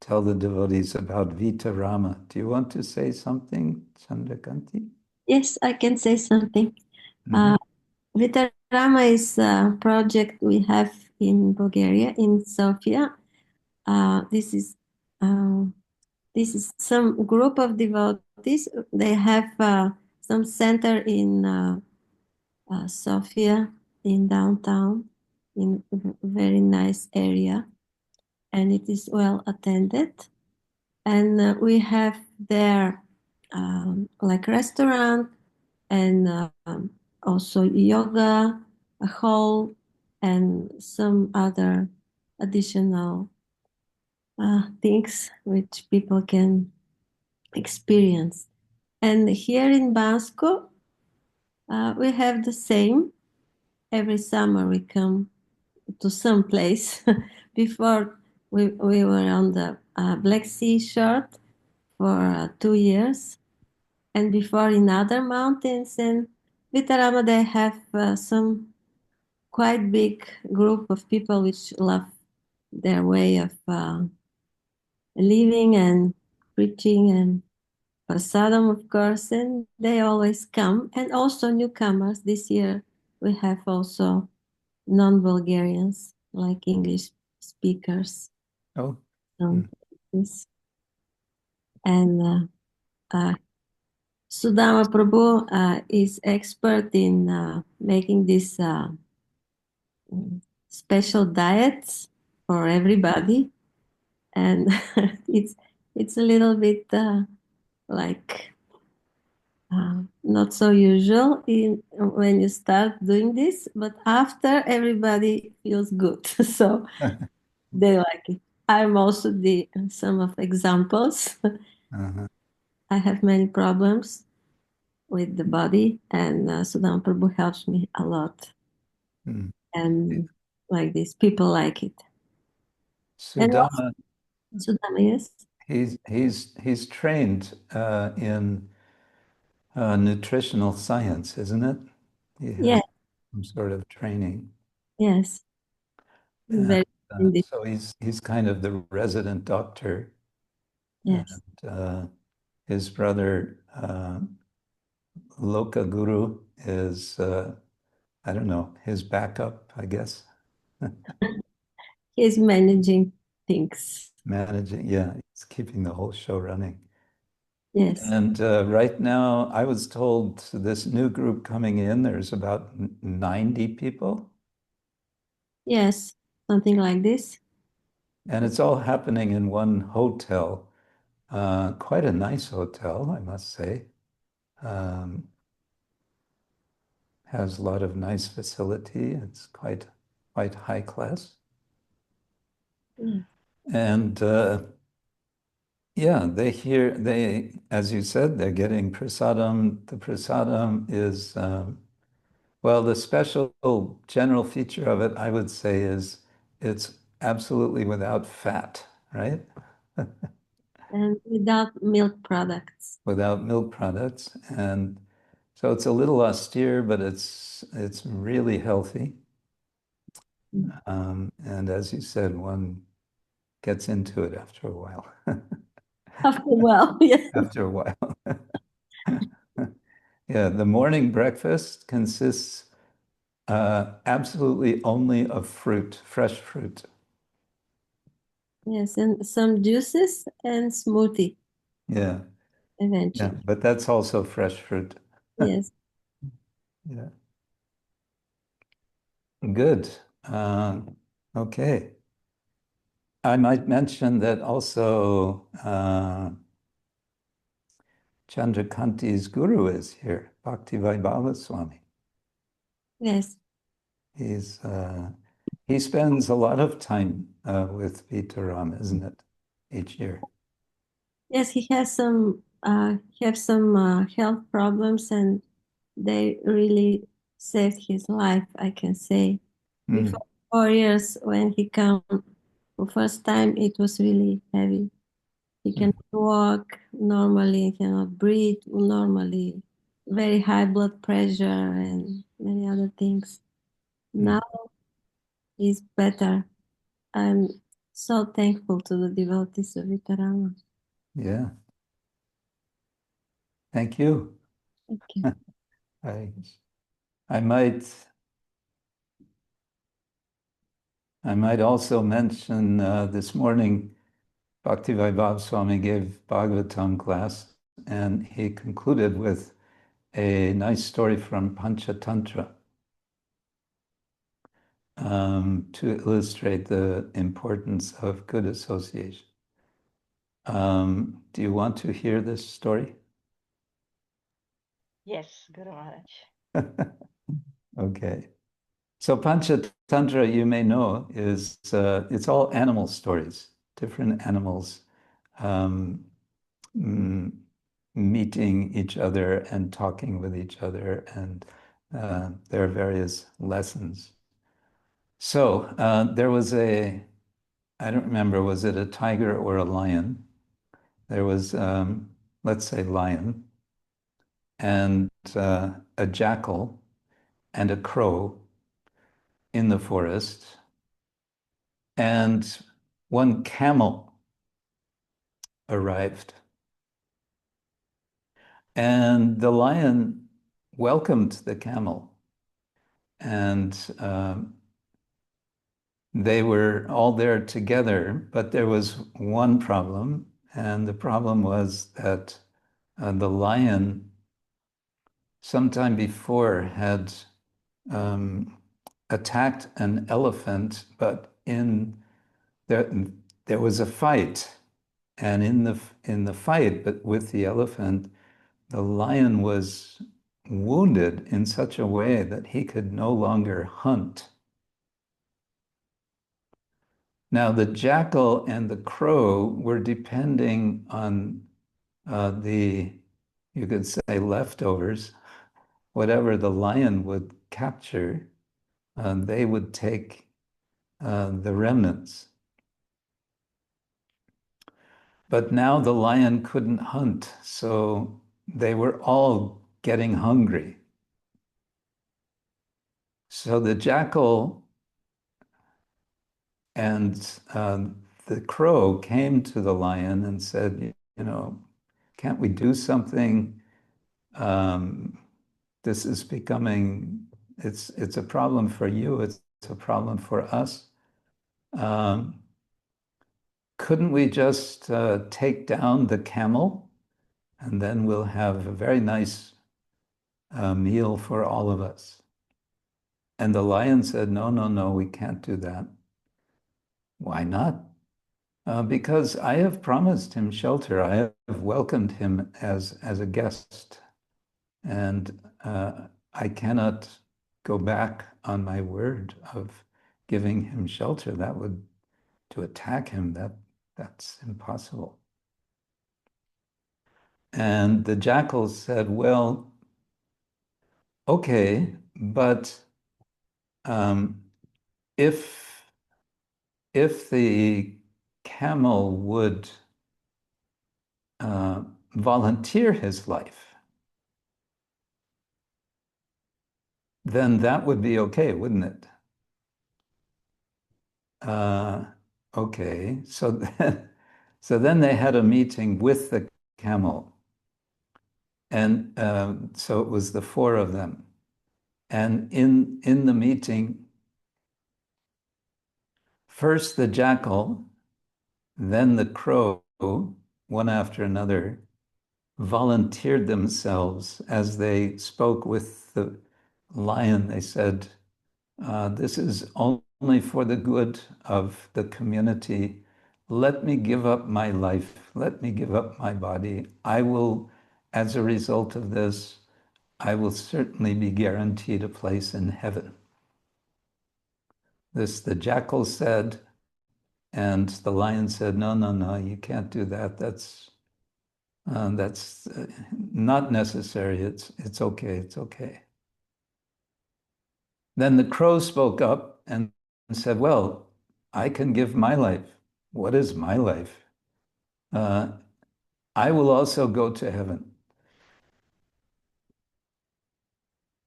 tell the devotees about Vitarama. Do you want to say something, Chandrakanti? Yes, I can say something. Vitarama is a project we have in Bulgaria, in Sofia. This is some group of devotees. They have some center in Sofia, in downtown, in a very nice area, and it is well attended. And we have there like restaurant and also yoga, a hall, and some other additional things which people can experience. And here in Bansko, we have the same. Every summer we come to some place. Before we were on the Black Sea shore for 2 years, and before in other mountains. And Vitarama, they have some quite big group of people which love their way of living and preaching and prasadam, of course, and they always come. And also newcomers. This year we have also non-Bulgarians, like English speakers. Oh. And Sudama Prabhu is expert in making these special diets for everybody, and it's a little bit like not so usual when you start doing this, but after everybody feels good, so they like it. I'm also some of examples. I have many problems with the body, and Sudama Prabhu helps me a lot. And like this, people like it. Sudama, yes. He's trained in nutritional science, isn't it? He has some sort of training. Yes. So he's kind of the resident doctor. Yes. And his brother Loka Guru is I don't know, his backup, I guess. He's managing things. He's keeping the whole show running. Yes. And right now, I was told this new group coming in, there's about 90 people. Yes, something like this. And it's all happening in one hotel. Quite a nice hotel, I must say. Has a lot of nice facility. It's quite high class. And as you said, they're getting prasadam. The prasadam is, well, the special general feature of it, I would say, is it's absolutely without fat, right? And without milk products. Without milk products. And so it's a little austere, but it's really healthy. And as you said, one gets into it after a while. After a while, yes. After a while. Yeah, the morning breakfast consists absolutely only of fruit, fresh fruit. Yes, and some juices and smoothie Yeah, yeah, eventually. but that's also fresh fruit. Yes. Yeah. Good. Okay. I might mention that also Chandrakanti's guru is here, Bhakti Vaibhava Swami. Yes. He spends a lot of time with Vitaram, isn't it, each year? Yes, he has some health problems, and they really saved his life, I can say. Before 4 years, when he came the first time, it was really heavy. He cannot walk normally, cannot breathe normally, very high blood pressure and many other things. Now he's better. I'm so thankful to the devotees of Vitarama. Yeah. Thank you. Thank you. I might also mention this morning Bhakti Vaibhav Swami gave Bhagavatam class, and he concluded with a nice story from Panchatantra to illustrate the importance of good association. Do you want to hear this story? Yes, Guru Maharaj. Okay. So Panchatantra, you may know, is it's all animal stories, different animals meeting each other and talking with each other, and there are various lessons. So there was I don't remember, was it a tiger or a lion? There was, let's say, lion, and a jackal and a crow in the forest, and one camel arrived. And the lion welcomed the camel, and they were all there together, but there was one problem, and the problem was that the lion sometime before had attacked an elephant, but there was a fight, and in the fight, but with the elephant, the lion was wounded in such a way that he could no longer hunt. Now, the jackal and the crow were depending on you could say, leftovers, whatever the lion would capture, they would take the remnants. But now the lion couldn't hunt, so they were all getting hungry. So the jackal and the crow came to the lion and said, can't we do something? This is becoming, it's a problem for you, it's a problem for us. Couldn't we just take down the camel, and then we'll have a very nice meal for all of us? And the lion said, no, no, no, we can't do that. Why not? Because I have promised him shelter. I have welcomed him as a guest, and I cannot go back on my word of giving him shelter. To attack him, that's impossible. And the jackal said, well, okay, but if the camel would volunteer his life, then that would be okay, wouldn't it? okay, so then they had a meeting with the camel. And so it was the four of them. And in the meeting, first the jackal, then the crow, one after another, volunteered themselves as they spoke with the lion. They said, this is only for the good of the community. Let me give up my life. Let me give up my body. I will, as a result of this, I will certainly be guaranteed a place in heaven. This the jackal said, and the lion said, no, no, no, you can't do that. That's not necessary. It's okay, it's okay. Then the crow spoke up and said, well, I can give my life. What is my life? I will also go to heaven.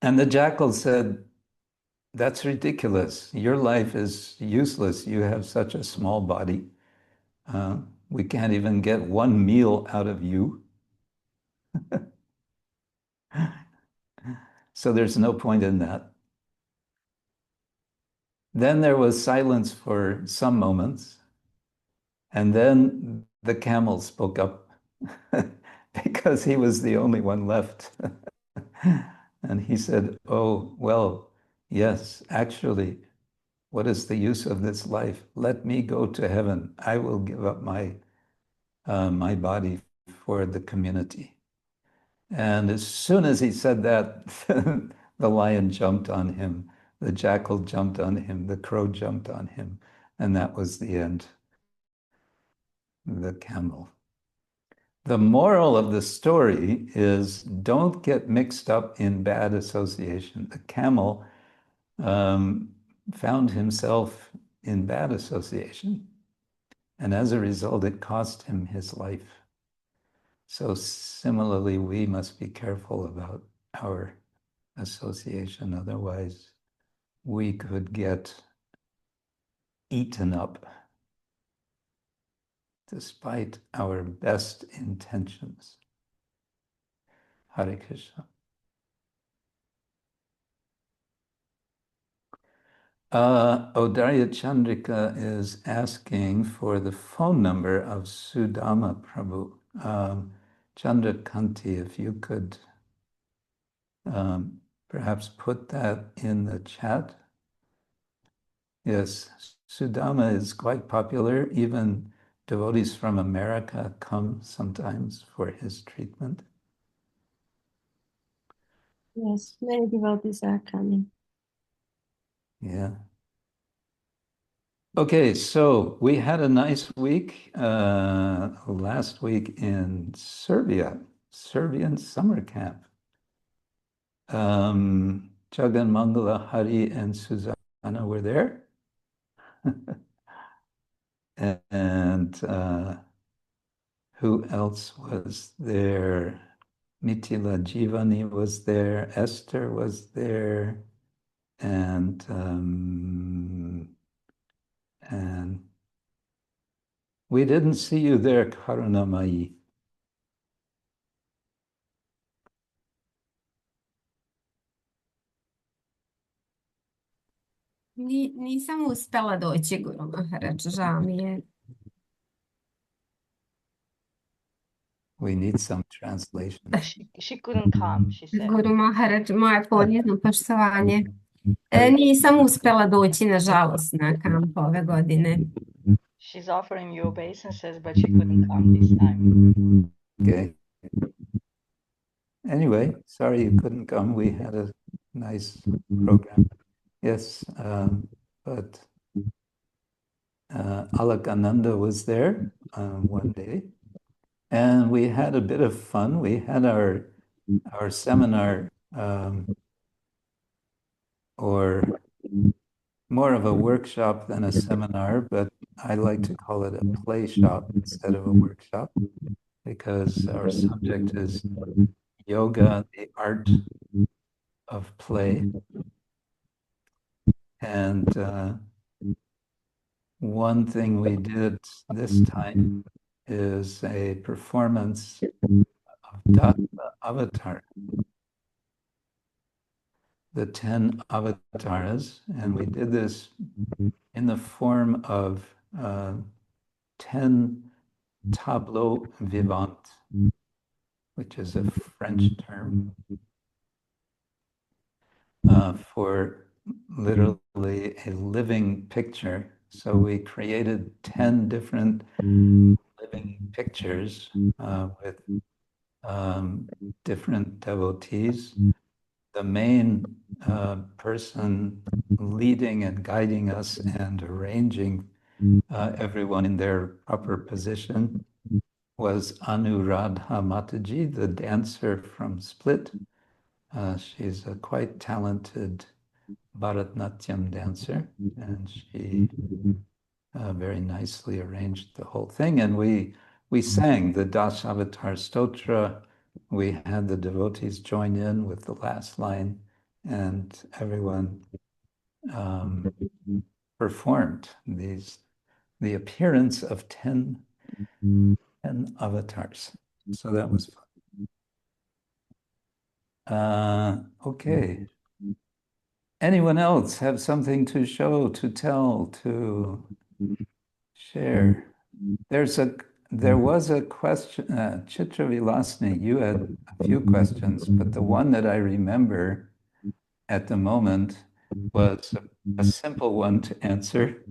And the jackal said, that's ridiculous. Your life is useless. You have such a small body. We can't even get one meal out of you. So there's no point in that. Then there was silence for some moments. And then the camel spoke up because he was the only one left. And he said, oh, well, yes, actually, what is the use of this life? Let me go to heaven. I will give up my body for the community. And as soon as he said that, the lion jumped on him, the jackal jumped on him, the crow jumped on him, and that was the end. The camel. The moral of the story is don't get mixed up in bad association. The camel found himself in bad association, and as a result, it cost him his life. So similarly, we must be careful about our association. Otherwise, we could get eaten up despite our best intentions. Hare Krishna. Odarya Chandrika is asking for the phone number of Sudama Prabhu. Chandrakanti, if you could perhaps put that in the chat. Yes, Sudama is quite popular. Even devotees from America come sometimes for his treatment. Yes, many devotees are coming. Yeah. Okay, so we had a nice week last week in Serbia, Serbian summer camp. Jagan Mangala, Hari, and Susanna were there. And who else was there? Mitila Jivani was there, Esther was there, and we didn't see you there, Karunamayi. Nisam uspela doći, Guru Maharaj, žao mi je. We need some translation. She couldn't come, she said. Guru Maharaj, moje ponizno poštovanje. Nisam uspela doći, nažalost, na kamp ove godine. She's offering you obeisances, but she couldn't come this time. Okay. Anyway, sorry you couldn't come. We had a nice program. Yes, but Alakananda was there one day, and we had a bit of fun. We had our seminar, or more of a workshop than a seminar, but I like to call it a play shop instead of a workshop, because our subject is yoga, the art of play. And one thing we did this time is a performance of tattva avatar, the 10 avatars, and we did this in the form of 10 tableaux vivants, which is a French term for literally a living picture. So we created 10 different living pictures with different devotees. The main person leading and guiding us and arranging everyone in their proper position was Anuradha Mataji, the dancer from Split. She's a quite talented Bharatnatyam dancer, and she very nicely arranged the whole thing. And we sang the Dasavatar Stotra. We had the devotees join in with the last line, and everyone performed the appearance of 10 avatars. So that was fun. Okay. Anyone else have something to show, to tell, to share? There was a question, Chitra Vilasni, you had a few questions, but the one that I remember at the moment was a simple one to answer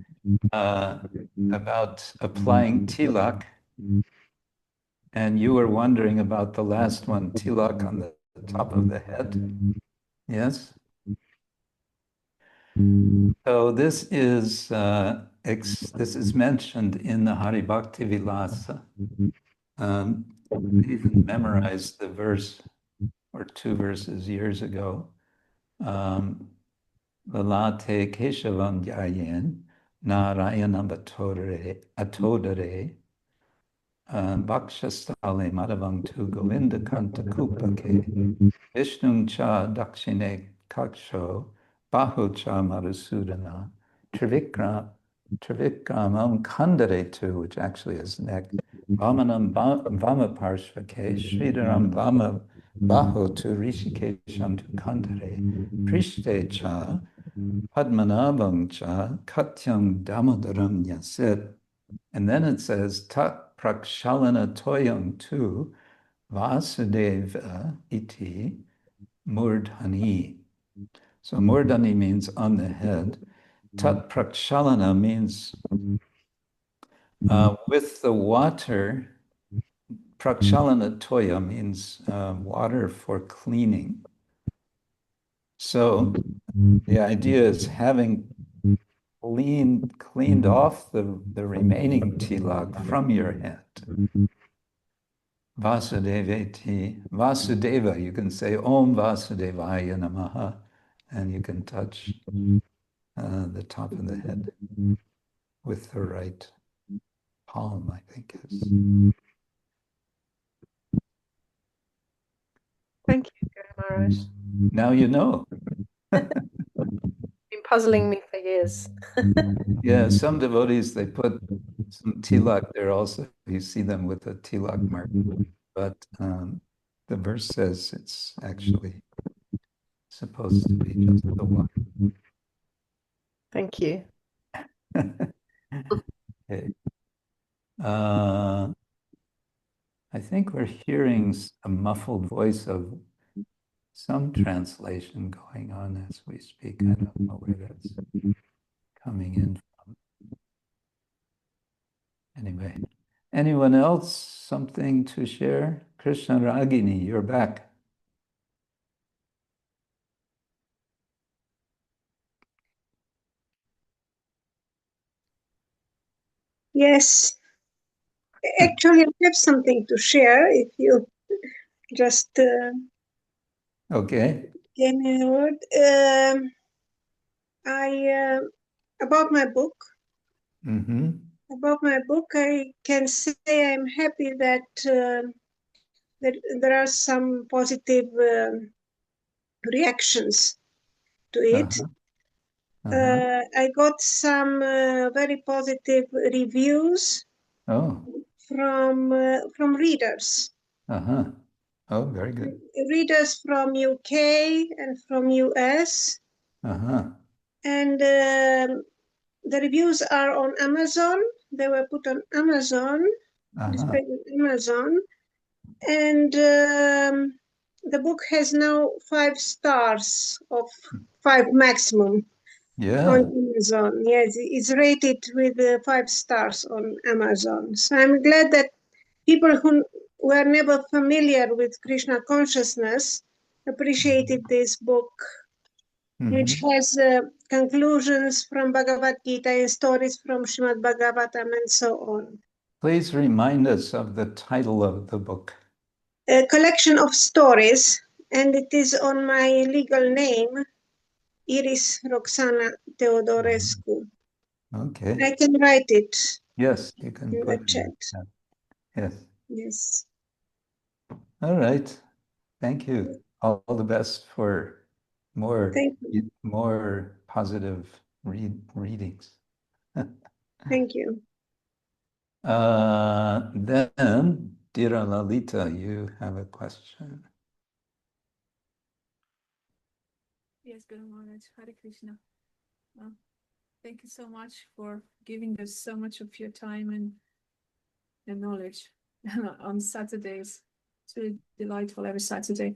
about applying tilak. And you were wondering about the last one, tilak on the top of the head. Yes? So this is mentioned in the Hari Bhakti Vilasa. I even memorized the verse or two verses years ago. Lalate Keshavam Dhyayen Narayanam Atodare Bhakshastale Madhavam tu Govinda Kanta Kupake Vishnum cha Dakshine Kaksho Bahu cha Madhusudana Trivikramam Kandaretu, which actually is neck. Vamanam Vama Parshvake Sridharam Vama Bahu tu Rishikesham tu Kandare Prishte cha Padmanabham cha Katyam Damodaram Yaset. And then it says Tat Prakshalana Toyam tu Vasudeva iti Murdhani. So Murdhani means on the head. Tat Prakshalana means with the water. Prakshalana Toya means water for cleaning. So the idea is having cleaned off the remaining tilak from your head. Vasudeva, you can say Om Vasudevaya Namaha, and you can touch the top of the head with the right palm, I think is. Thank you, Guru Maharaj. Now you know. Been puzzling me for years. Yeah, some devotees, they put some tilak there also. You see them with a tilak mark. But the verse says it's actually supposed to be just the water. Thank you. Okay. I think we're hearing a muffled voice of some translation going on as we speak. I don't know where that's coming in from. Anyway, anyone else something to share? Krishna Ragini, you're back. Yes, actually, I have something to share. If you just Okay. give me a word, about my book. Mm-hmm. About my book, I can say I'm happy that that there are some positive reactions to it. I got some very positive reviews from readers. Oh, very good. Readers from UK and from US. And the reviews are on Amazon. They were put on Amazon, displayed on Amazon. And the book has now 5 stars of 5 maximum on Amazon. Yes, it's rated with 5 stars on Amazon. So I'm glad that people who were never familiar with Krishna consciousness appreciated this book, which has conclusions from Bhagavad Gita and stories from Srimad Bhagavatam and so on. Please remind us of the title of the book. A collection of stories, and it is on my legal name, Iris Roxana Teodorescu. Okay. I can write it. Yes, you can in put the it chat. in the chat. Yes. Yes. All right. Thank you. All the best for more positive readings. Thank you. Then, Dira Lalita, you have a question. Yes, Guru Maharaj, Hare Krishna. Thank you so much for giving us so much of your time and knowledge on Saturdays. It's really delightful every Saturday.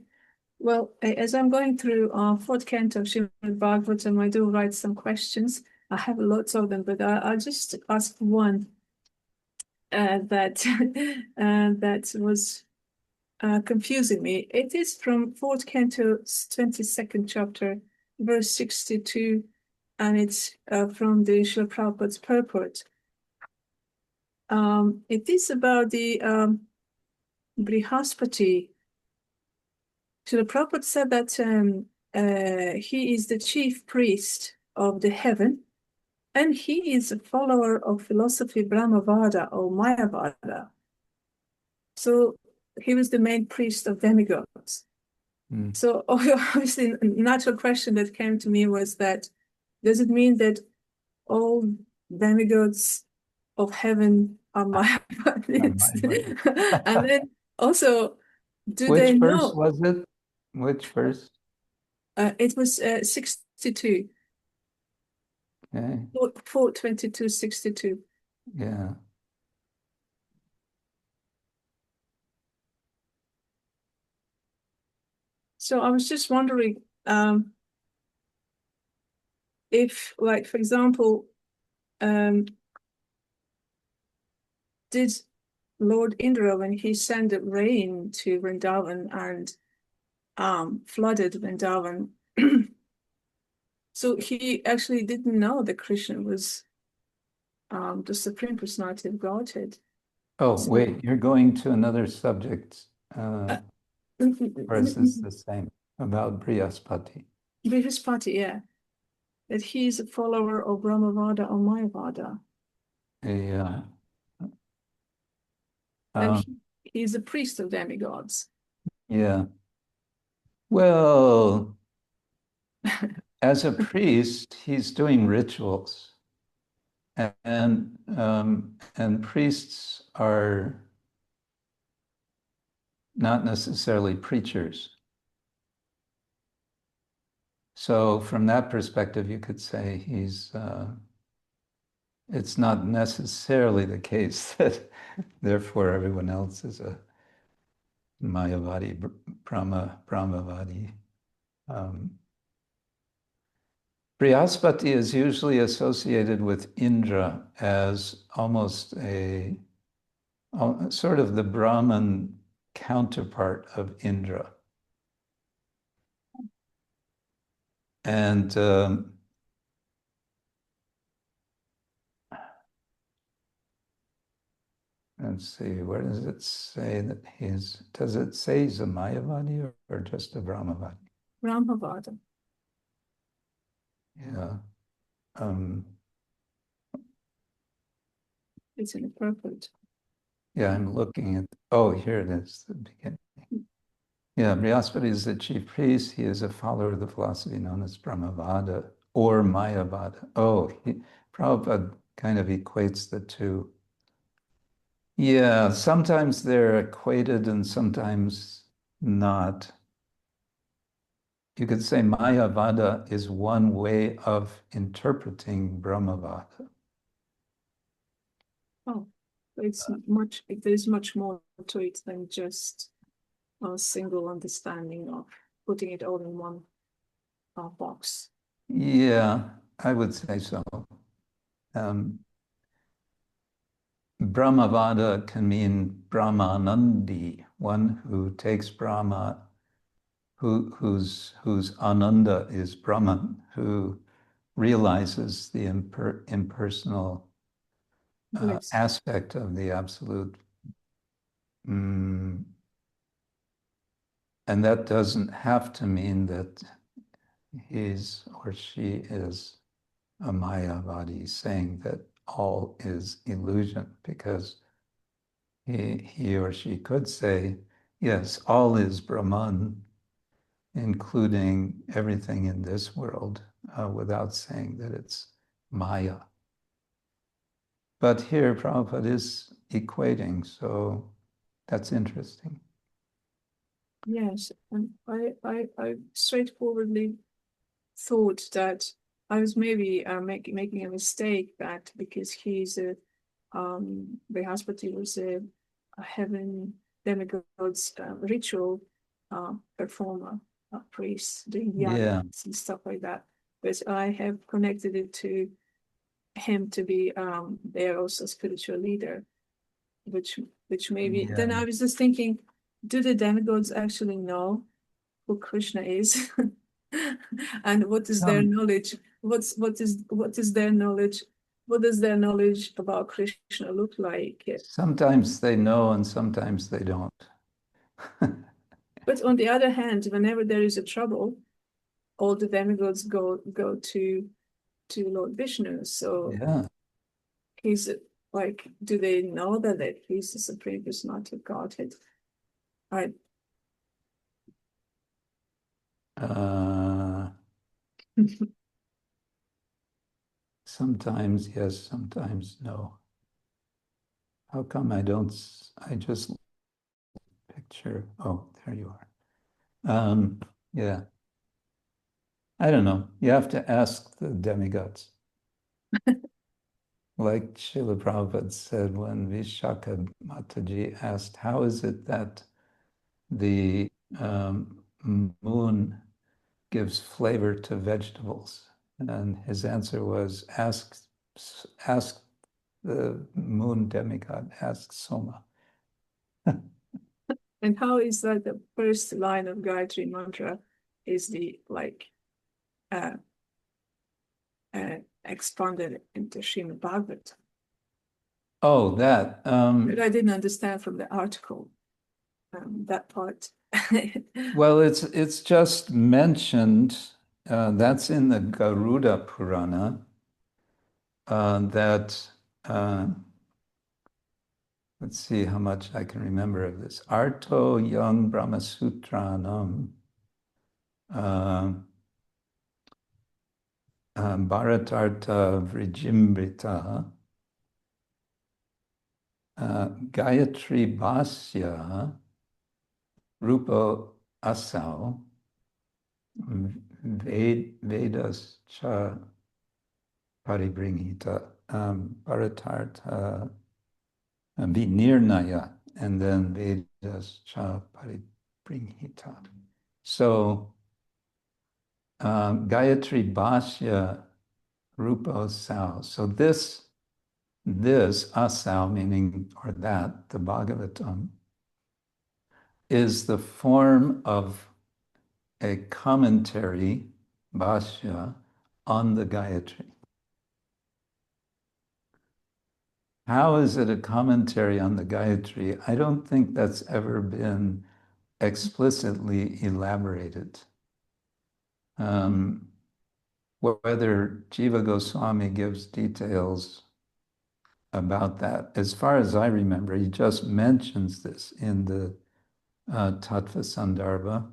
Well, as I'm going through 4th canto of Srimad Bhagavatam, I do write some questions. I have lots of them, but I'll just ask one that was confusing me. It is from 4th canto, 22nd chapter, verse 62, and it's from the Srila Prabhupada's purport. It is about the Brihaspati. Srila Prabhupada said that he is the chief priest of the heaven, and he is a follower of philosophy Brahmavada or Mayavada. So he was the main priest of demigods. So obviously, a natural question that came to me was that, does it mean that all demigods of heaven are Mayavadis? And then also, they know? Which verse was it? Which verse? It was 62. Okay. 4:22, 62. Yeah. So I was just wondering if, like, for example, did Lord Indra, when he sent the rain to Vrindavan and flooded Vrindavan, so he actually didn't know that Krishna was the Supreme Personality of Godhead. Oh, so, wait, you're going to another subject. Or is this the same? About Brihaspati? Brihaspati, yeah. That he's a follower of Brahmavada or Mayavada. Yeah. And he's a priest of demigods. Yeah. Well, as a priest, he's doing rituals. And priests are not necessarily preachers. So from that perspective, you could say it's not necessarily the case that therefore everyone else is a Mayavadi, Brahmavadi. Brihaspati is usually associated with Indra as almost a sort of the Brahman counterpart of Indra. And let's see, where does it say that does it say he's a Mayavadi or just a Brahmavadi? Brahmavada. Yeah. It's in the purport. Yeah, I'm looking at, oh, here it is, the beginning. Yeah, Brihaspati is the chief priest. He is a follower of the philosophy known as Brahmavada or Mayavada. Oh, Prabhupada kind of equates the two. Yeah, sometimes they're equated and sometimes not. You could say Mayavada is one way of interpreting Brahmavada. Oh, there's much more to it than just a single understanding of putting it all in one box. Yeah, I would say so. Brahmavada can mean Brahmanandi, one who takes Brahma, whose Ananda is Brahman, who realizes the impersonal aspect of the absolute. And that doesn't have to mean that he's or she is a Mayavadi, saying that all is illusion, because he or she could say, yes, all is Brahman, including everything in this world, without saying that it's Maya. But here Prabhupada is equating, so that's interesting. Yes, and I straightforwardly thought that I was maybe making a mistake, that because he's Brihaspati was a heaven demigod's ritual performer, priest, doing yābe and stuff like that. But I have connected it to him to be there also spiritual leader, which maybe then I was just thinking, do the demigods actually know who Krishna is? And what is their knowledge? What is their knowledge? What does their knowledge about Krishna look like? Sometimes they know and sometimes they don't. But on the other hand, whenever there is a trouble, all the demigods go to Lord Vishnu. So he's like, do they know that he's the supreme personality of Godhead? Sometimes yes, sometimes no. How come I just picture, oh, there you are. Yeah. I don't know. You have to ask the demigods. Like Srila Prabhupada said when Vishaka Mataji asked, how is it that the moon gives flavor to vegetables? And his answer was, ask the moon demigod, ask Soma. And how is that the first line of Gayatri mantra is the expanded into Srimad Bhagavatam? Oh, that. But I didn't understand from the article that part. Well, it's just mentioned. That's in the Garuda Purana. Let's see how much I can remember of this. Arto Young Brahma Sutranam Bharatartha Vrijimbrita Gayatri Bhasya Rupa Asau Vedas Cha Paribringhita Bharatartha Vinirnaya, and then Vedas Cha Paribringhita. So Gayatri Bhasya Rupa Asau. So this Asau, meaning, or that, the Bhagavatam, is the form of a commentary, Bhashya, on the Gayatri. How is it a commentary on the Gayatri? I don't think that's ever been explicitly elaborated. Whether Jiva Goswami gives details about that, as far as I remember, he just mentions this in the tattva sandarbha.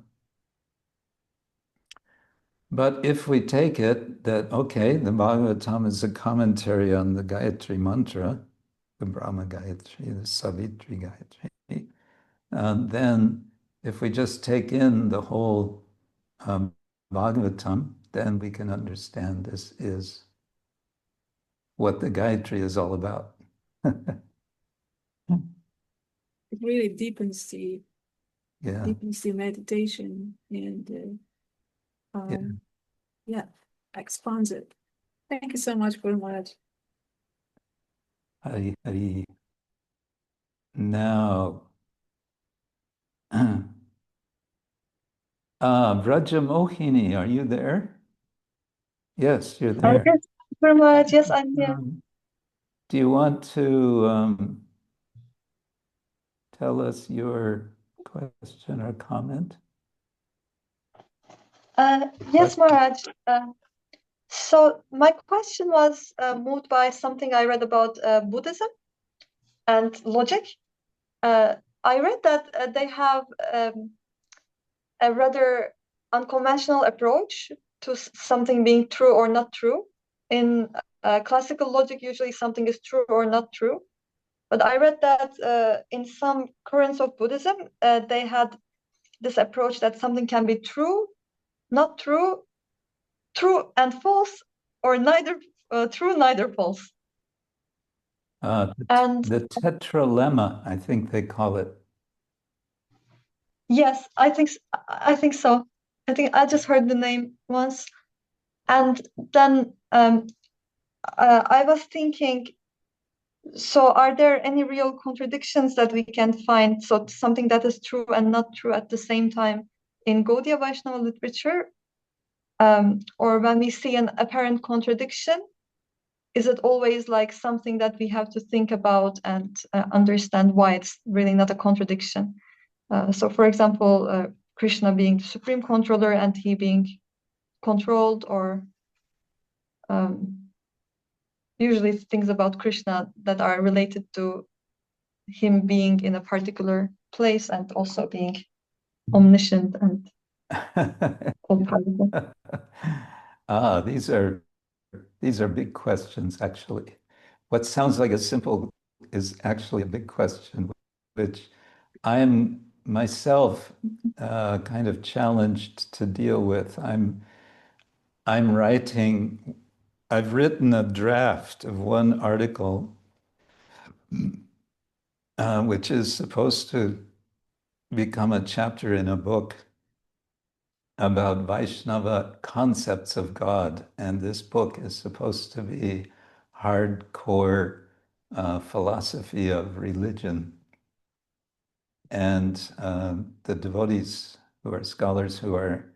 But if we take it that, okay, the Bhagavatam is a commentary on the Gayatri mantra, the Brahma Gayatri, the Savitri Gayatri, then if we just take in the whole Bhagavatam, then we can understand this is what the Gayatri is all about. It really deepens the meditation and expands it. Thank you so much, Guru Maharaj. Hari Hari. Now, Vraja Mohini, are you there? Yes, you're there. Yes, Guru Maharaj, yes, I'm here. Do you want to tell us your question or comment? Yes, Maharaj. So my question was moved by something I read about Buddhism and logic. I read that they have a rather unconventional approach to something being true or not true. In classical logic, usually something is true or not true. But I read that in some currents of Buddhism, they had this approach that something can be true, not true, true and false, or neither true, neither false. And the tetralemma, I think they call it. Yes, I think so. I think I just heard the name once, and then I was thinking. So, are there any real contradictions that we can find? So, something that is true and not true at the same time in Gaudiya Vaishnava literature, or when we see an apparent contradiction, is it always like something that we have to think about and understand why it's really not a contradiction? So, for example, Krishna being the supreme controller and he being controlled, or usually things about Krishna that are related to him being in a particular place and also being omniscient and all-powerful. These are big questions, actually. What sounds like a simple is actually a big question, which I am myself kind of challenged to deal with. I've written a draft of one article which is supposed to become a chapter in a book about Vaishnava concepts of God. And this book is supposed to be hardcore philosophy of religion. And the devotees who are scholars, who are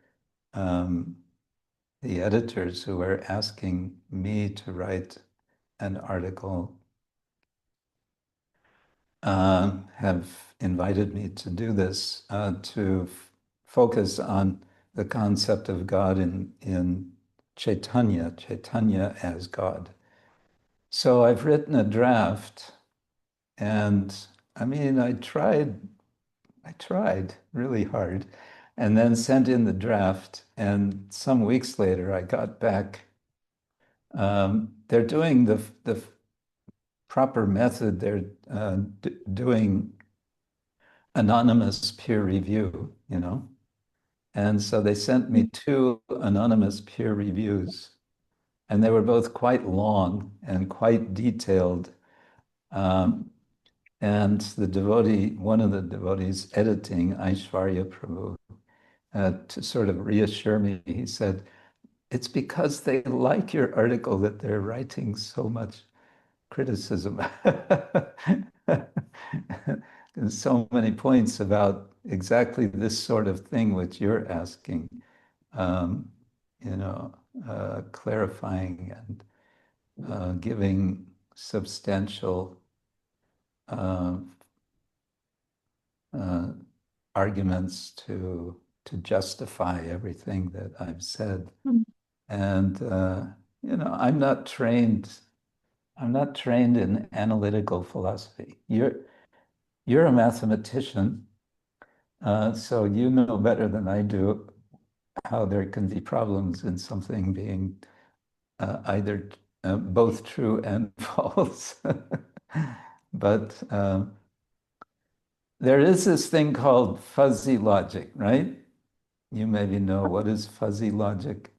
the editors who are asking me to write an article, have invited me to do this, to focus on the concept of God in Chaitanya as God. So I've written a draft, and I mean, I tried really hard, and then sent in the draft, and some weeks later I got back. They're doing the proper method. They're doing anonymous peer review, And so they sent me 2 anonymous peer reviews, and they were both quite long and quite detailed. And one of the devotees editing, Aishwarya Prabhu, to sort of reassure me, he said, it's because they like your article that they're writing so much criticism. And so many points about exactly this sort of thing which you're asking, clarifying and giving substantial arguments to justify everything that I've said. And I'm not trained in analytical philosophy. You're a mathematician, so you know better than I do how there can be problems in something being either both true and false. But there is this thing called fuzzy logic, right? You maybe know what is fuzzy logic.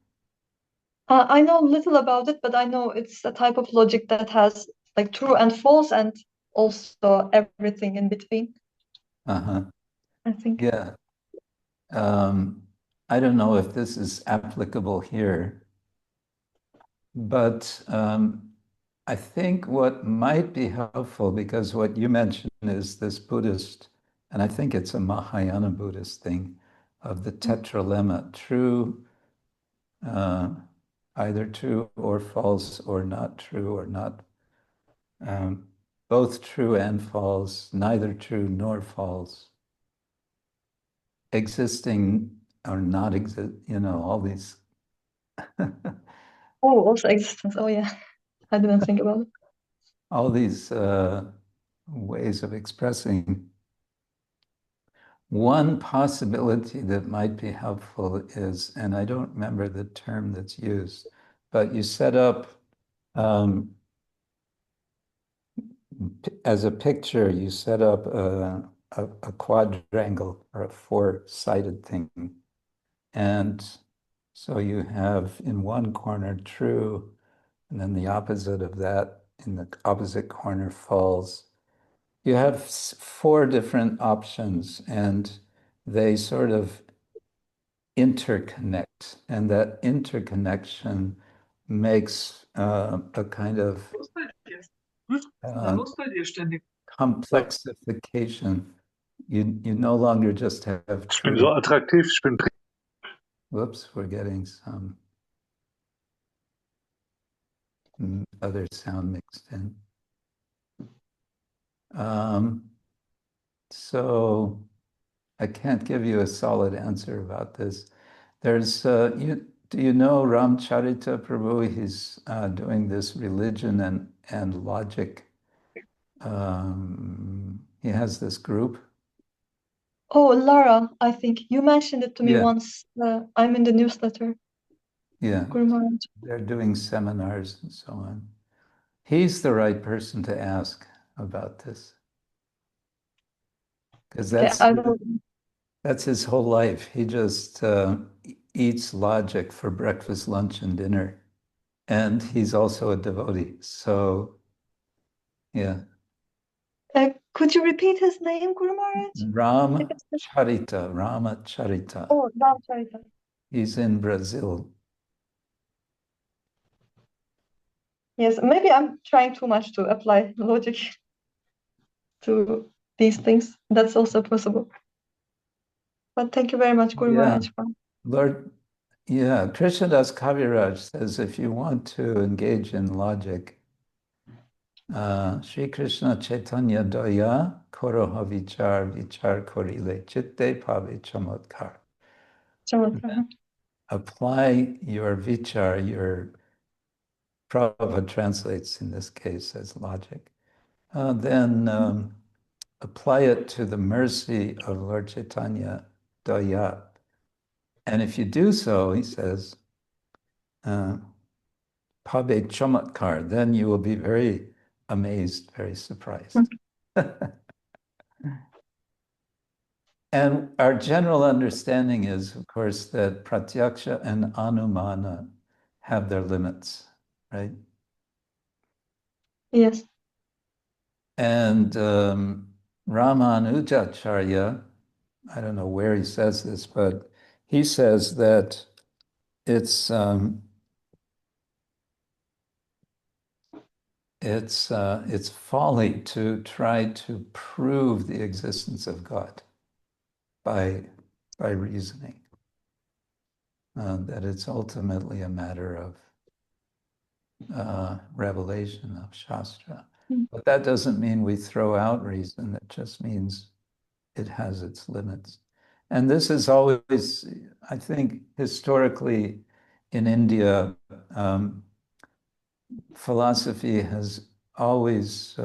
I know little about it, but I know it's a type of logic that has like true and false and also everything in between. Uh-huh. I think. Yeah. I don't know if this is applicable here, but I think what might be helpful, because what you mentioned is this Buddhist, and I think it's a Mahayana Buddhist thing, of the tetralemma, true, either true or false, or not true or not, both true and false, neither true nor false, existing or not exist, all these. Oh, also existence. Oh yeah, I didn't think about it. All these ways of expressing. One possibility that might be helpful is, and I don't remember the term that's used, but you set up as a picture, you set up a quadrangle or a four-sided thing. And so you have in one corner true, and then the opposite of that in the opposite corner false. You have four different options, and they sort of interconnect, and that interconnection makes a kind of complexification. You no longer just have true. Whoops, we're getting some other sound mixed in. So I can't give you a solid answer about this. There's, do you know Ramcharita Prabhu? He's doing this religion and logic. He has this group. Oh, Lara, I think you mentioned it to me Yeah. once. I'm in the newsletter. Yeah, Guru Maharaj. they're doing seminars and so on. He's the right person to ask about this. Because that's his whole life. He just eats logic for breakfast, lunch, and dinner. And he's also a devotee. So, yeah. Could you repeat his name, Guru Maharaj? Ramacharita. Oh, Ramcharita. He's in Brazil. Yes, maybe I'm trying too much to apply logic to these things. That's also possible. But thank you very much, Guru Maharaj. Lord, Krishnadas Kaviraj says if you want to engage in logic, Sri Krishna Chaitanya Daya Koroha Vichar Vichar Korile Chitte Pābe Chamatkar. Apply your vichar, your Prabhupada translates in this case as logic. Then apply it to the mercy of Lord Chaitanya Daya. And if you do so, he says, pābe chamatkar, then you will be very amazed, very surprised. And our general understanding is, of course, that pratyaksha and anumana have their limits, right? Yes. And Ramanujacharya, I don't know where he says this, but he says that it's folly to try to prove the existence of God by reasoning. That it's ultimately a matter of revelation of Shastra. But that doesn't mean we throw out reason. It just means it has its limits. And this is always, I think, historically in India, philosophy has always,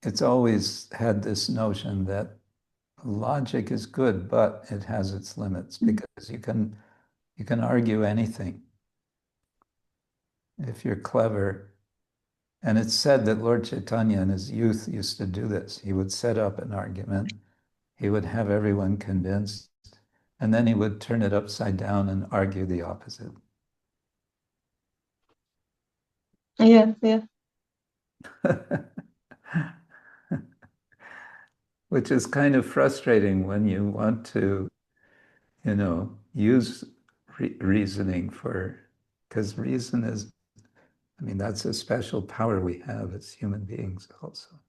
it's always had this notion that logic is good, but it has its limits because you can argue anything if you're clever. And it's said that Lord Chaitanya in his youth used to do this. He would set up an argument, he would have everyone convinced, and then he would turn it upside down and argue the opposite. Yeah, yeah. Which is kind of frustrating when you want to, use reasoning because reason is, that's a special power we have as human beings also.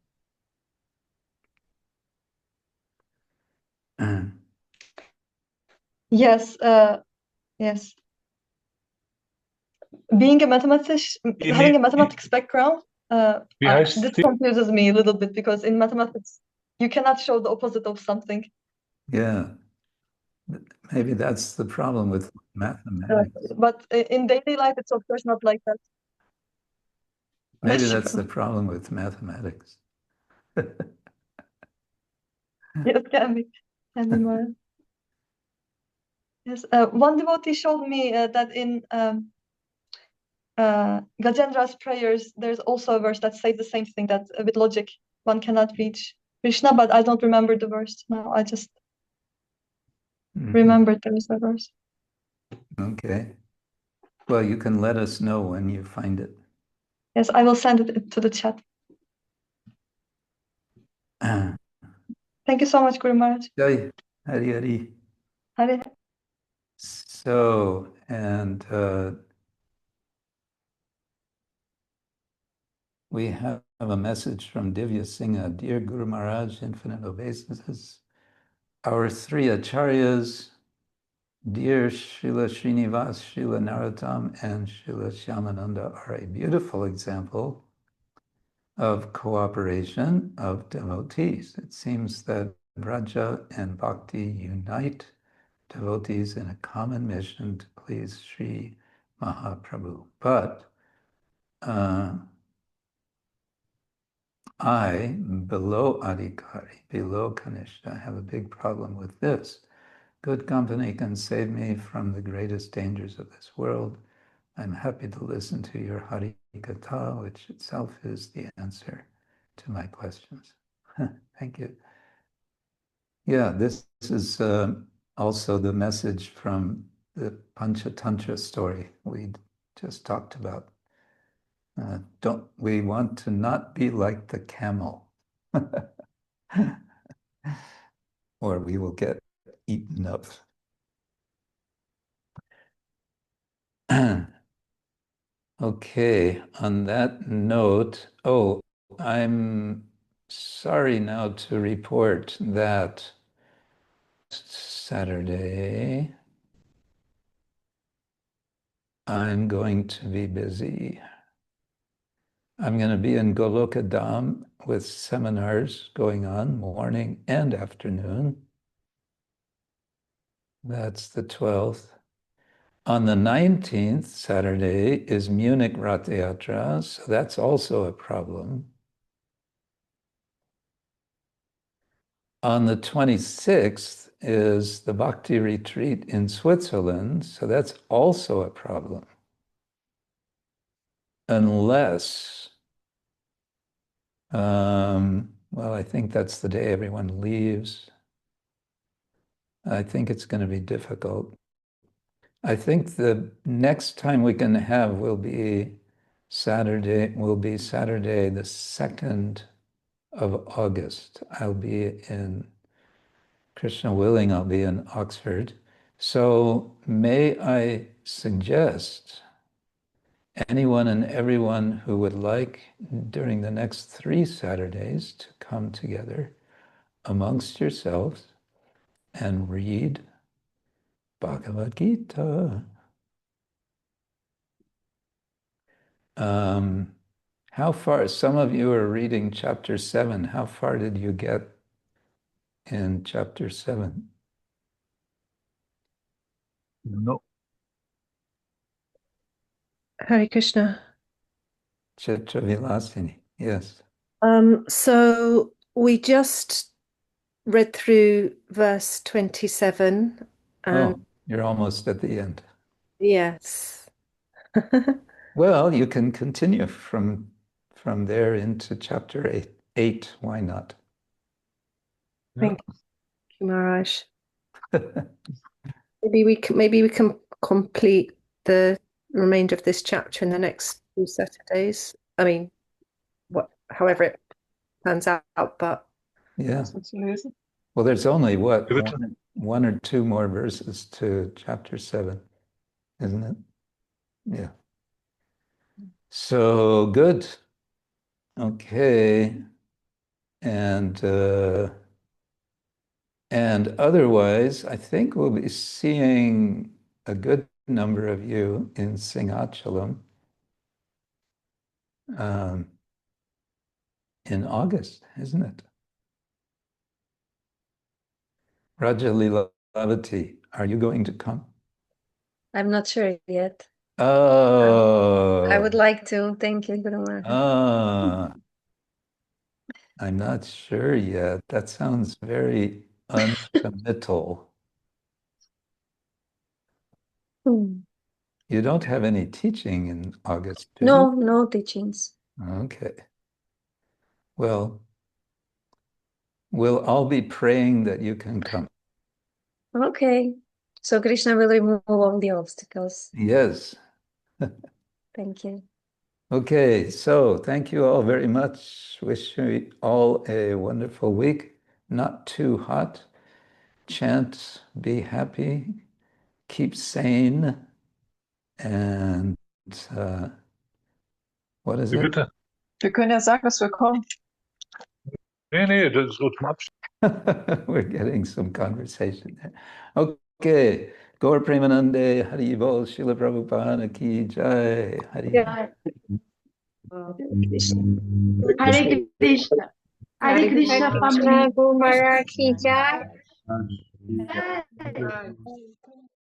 Yes, yes. Being a mathematician, having a mathematics background, this confuses me a little bit because in mathematics, you cannot show the opposite of something. Yeah. Maybe that's the problem with mathematics. But in daily life, it's of course not like that. Maybe that's the problem with mathematics. Yes, can be more. Yes, one devotee showed me that in Gajendra's prayers, there's also a verse that says the same thing, that with logic, one cannot reach Krishna, but I don't remember the verse now. I just remembered there is a verse. Okay. Well, you can let us know when you find it. Yes, I will send it to the chat. Thank you so much, Guru Maharaj. Jai Hari Hari. Hare. So, and we have a message from Divya Singha. Dear Guru Maharaj, infinite obeisances. Our three acharyas, dear Srila Srinivas, Srila Narottam, and Srila Shyamananda are a beautiful example of cooperation of devotees. It seems that Vraja and Bhakti unite devotees in a common mission to please Sri Mahaprabhu. But I, below Adhikari, below Kanishta, have a big problem with this. Good company can save me from the greatest dangers of this world. I'm happy to listen to your Hari Katha, which itself is the answer to my questions. Thank you. Yeah, this is also the message from the Panchatantra story we just talked about. We want to not be like the camel, or we will get eaten up. Okay, on that note, I'm sorry now to report that Saturday I'm going to be busy. I'm going to be in Goloka Dham with seminars going on morning and afternoon. That's the 12th. On the 19th, Saturday, is Munich Rath-yatra, so that's also a problem. On the 26th is the Bhakti retreat in Switzerland, so that's also a problem. Unless, well, I think that's the day everyone leaves. I think it's going to be difficult. I think the next time we can have will be Saturday the 2nd of August. I'll be in, Krishna willing, I'll be in Oxford. So may I suggest anyone and everyone who would like during the next 3 Saturdays to come together amongst yourselves and read Bhagavad Gita. How far, some of you are reading chapter 7. How far did you get in chapter 7? No. Hare Krishna. Chitra Vilasini, yes. So we just read through verse 27. Oh, you're almost at the end. Yes. Well, you can continue from there into chapter 8. Why not? Thank you, Maharaj. Maybe we can complete the remainder of this chapter in the next 2 Saturdays. I mean, however it pans out, but yeah. Well, there's only what, one or two more verses to chapter 7, isn't it? Yeah. So good. Okay. And otherwise, I think we'll be seeing a good number of you in Singhachalam in August, isn't it? Raja Lilavati, are you going to come? I'm not sure yet. Oh. I would like to. Thank you, Guru Maharaj. I'm not sure yet. That sounds very uncommittal. You don't have any teaching in August, do you? No teachings. Okay. Well, we'll all be praying that you can come. Okay. So Krishna will remove all the obstacles. Yes. Thank you. Okay, so thank you all very much. Wish you all a wonderful week. Not too hot. Chant, be happy, keep sane, and what is it? Bitte. Wir können ja sagen, dass wir kommen. Nee, das ist so zum Abschluss. We're getting some conversation there. Okay. Gaur Premanande, Hari Bol, Srila Prabhupada ki jai. Hari. Hare Krishna. Hare Krishna, family. Guru Maharaj ki jai.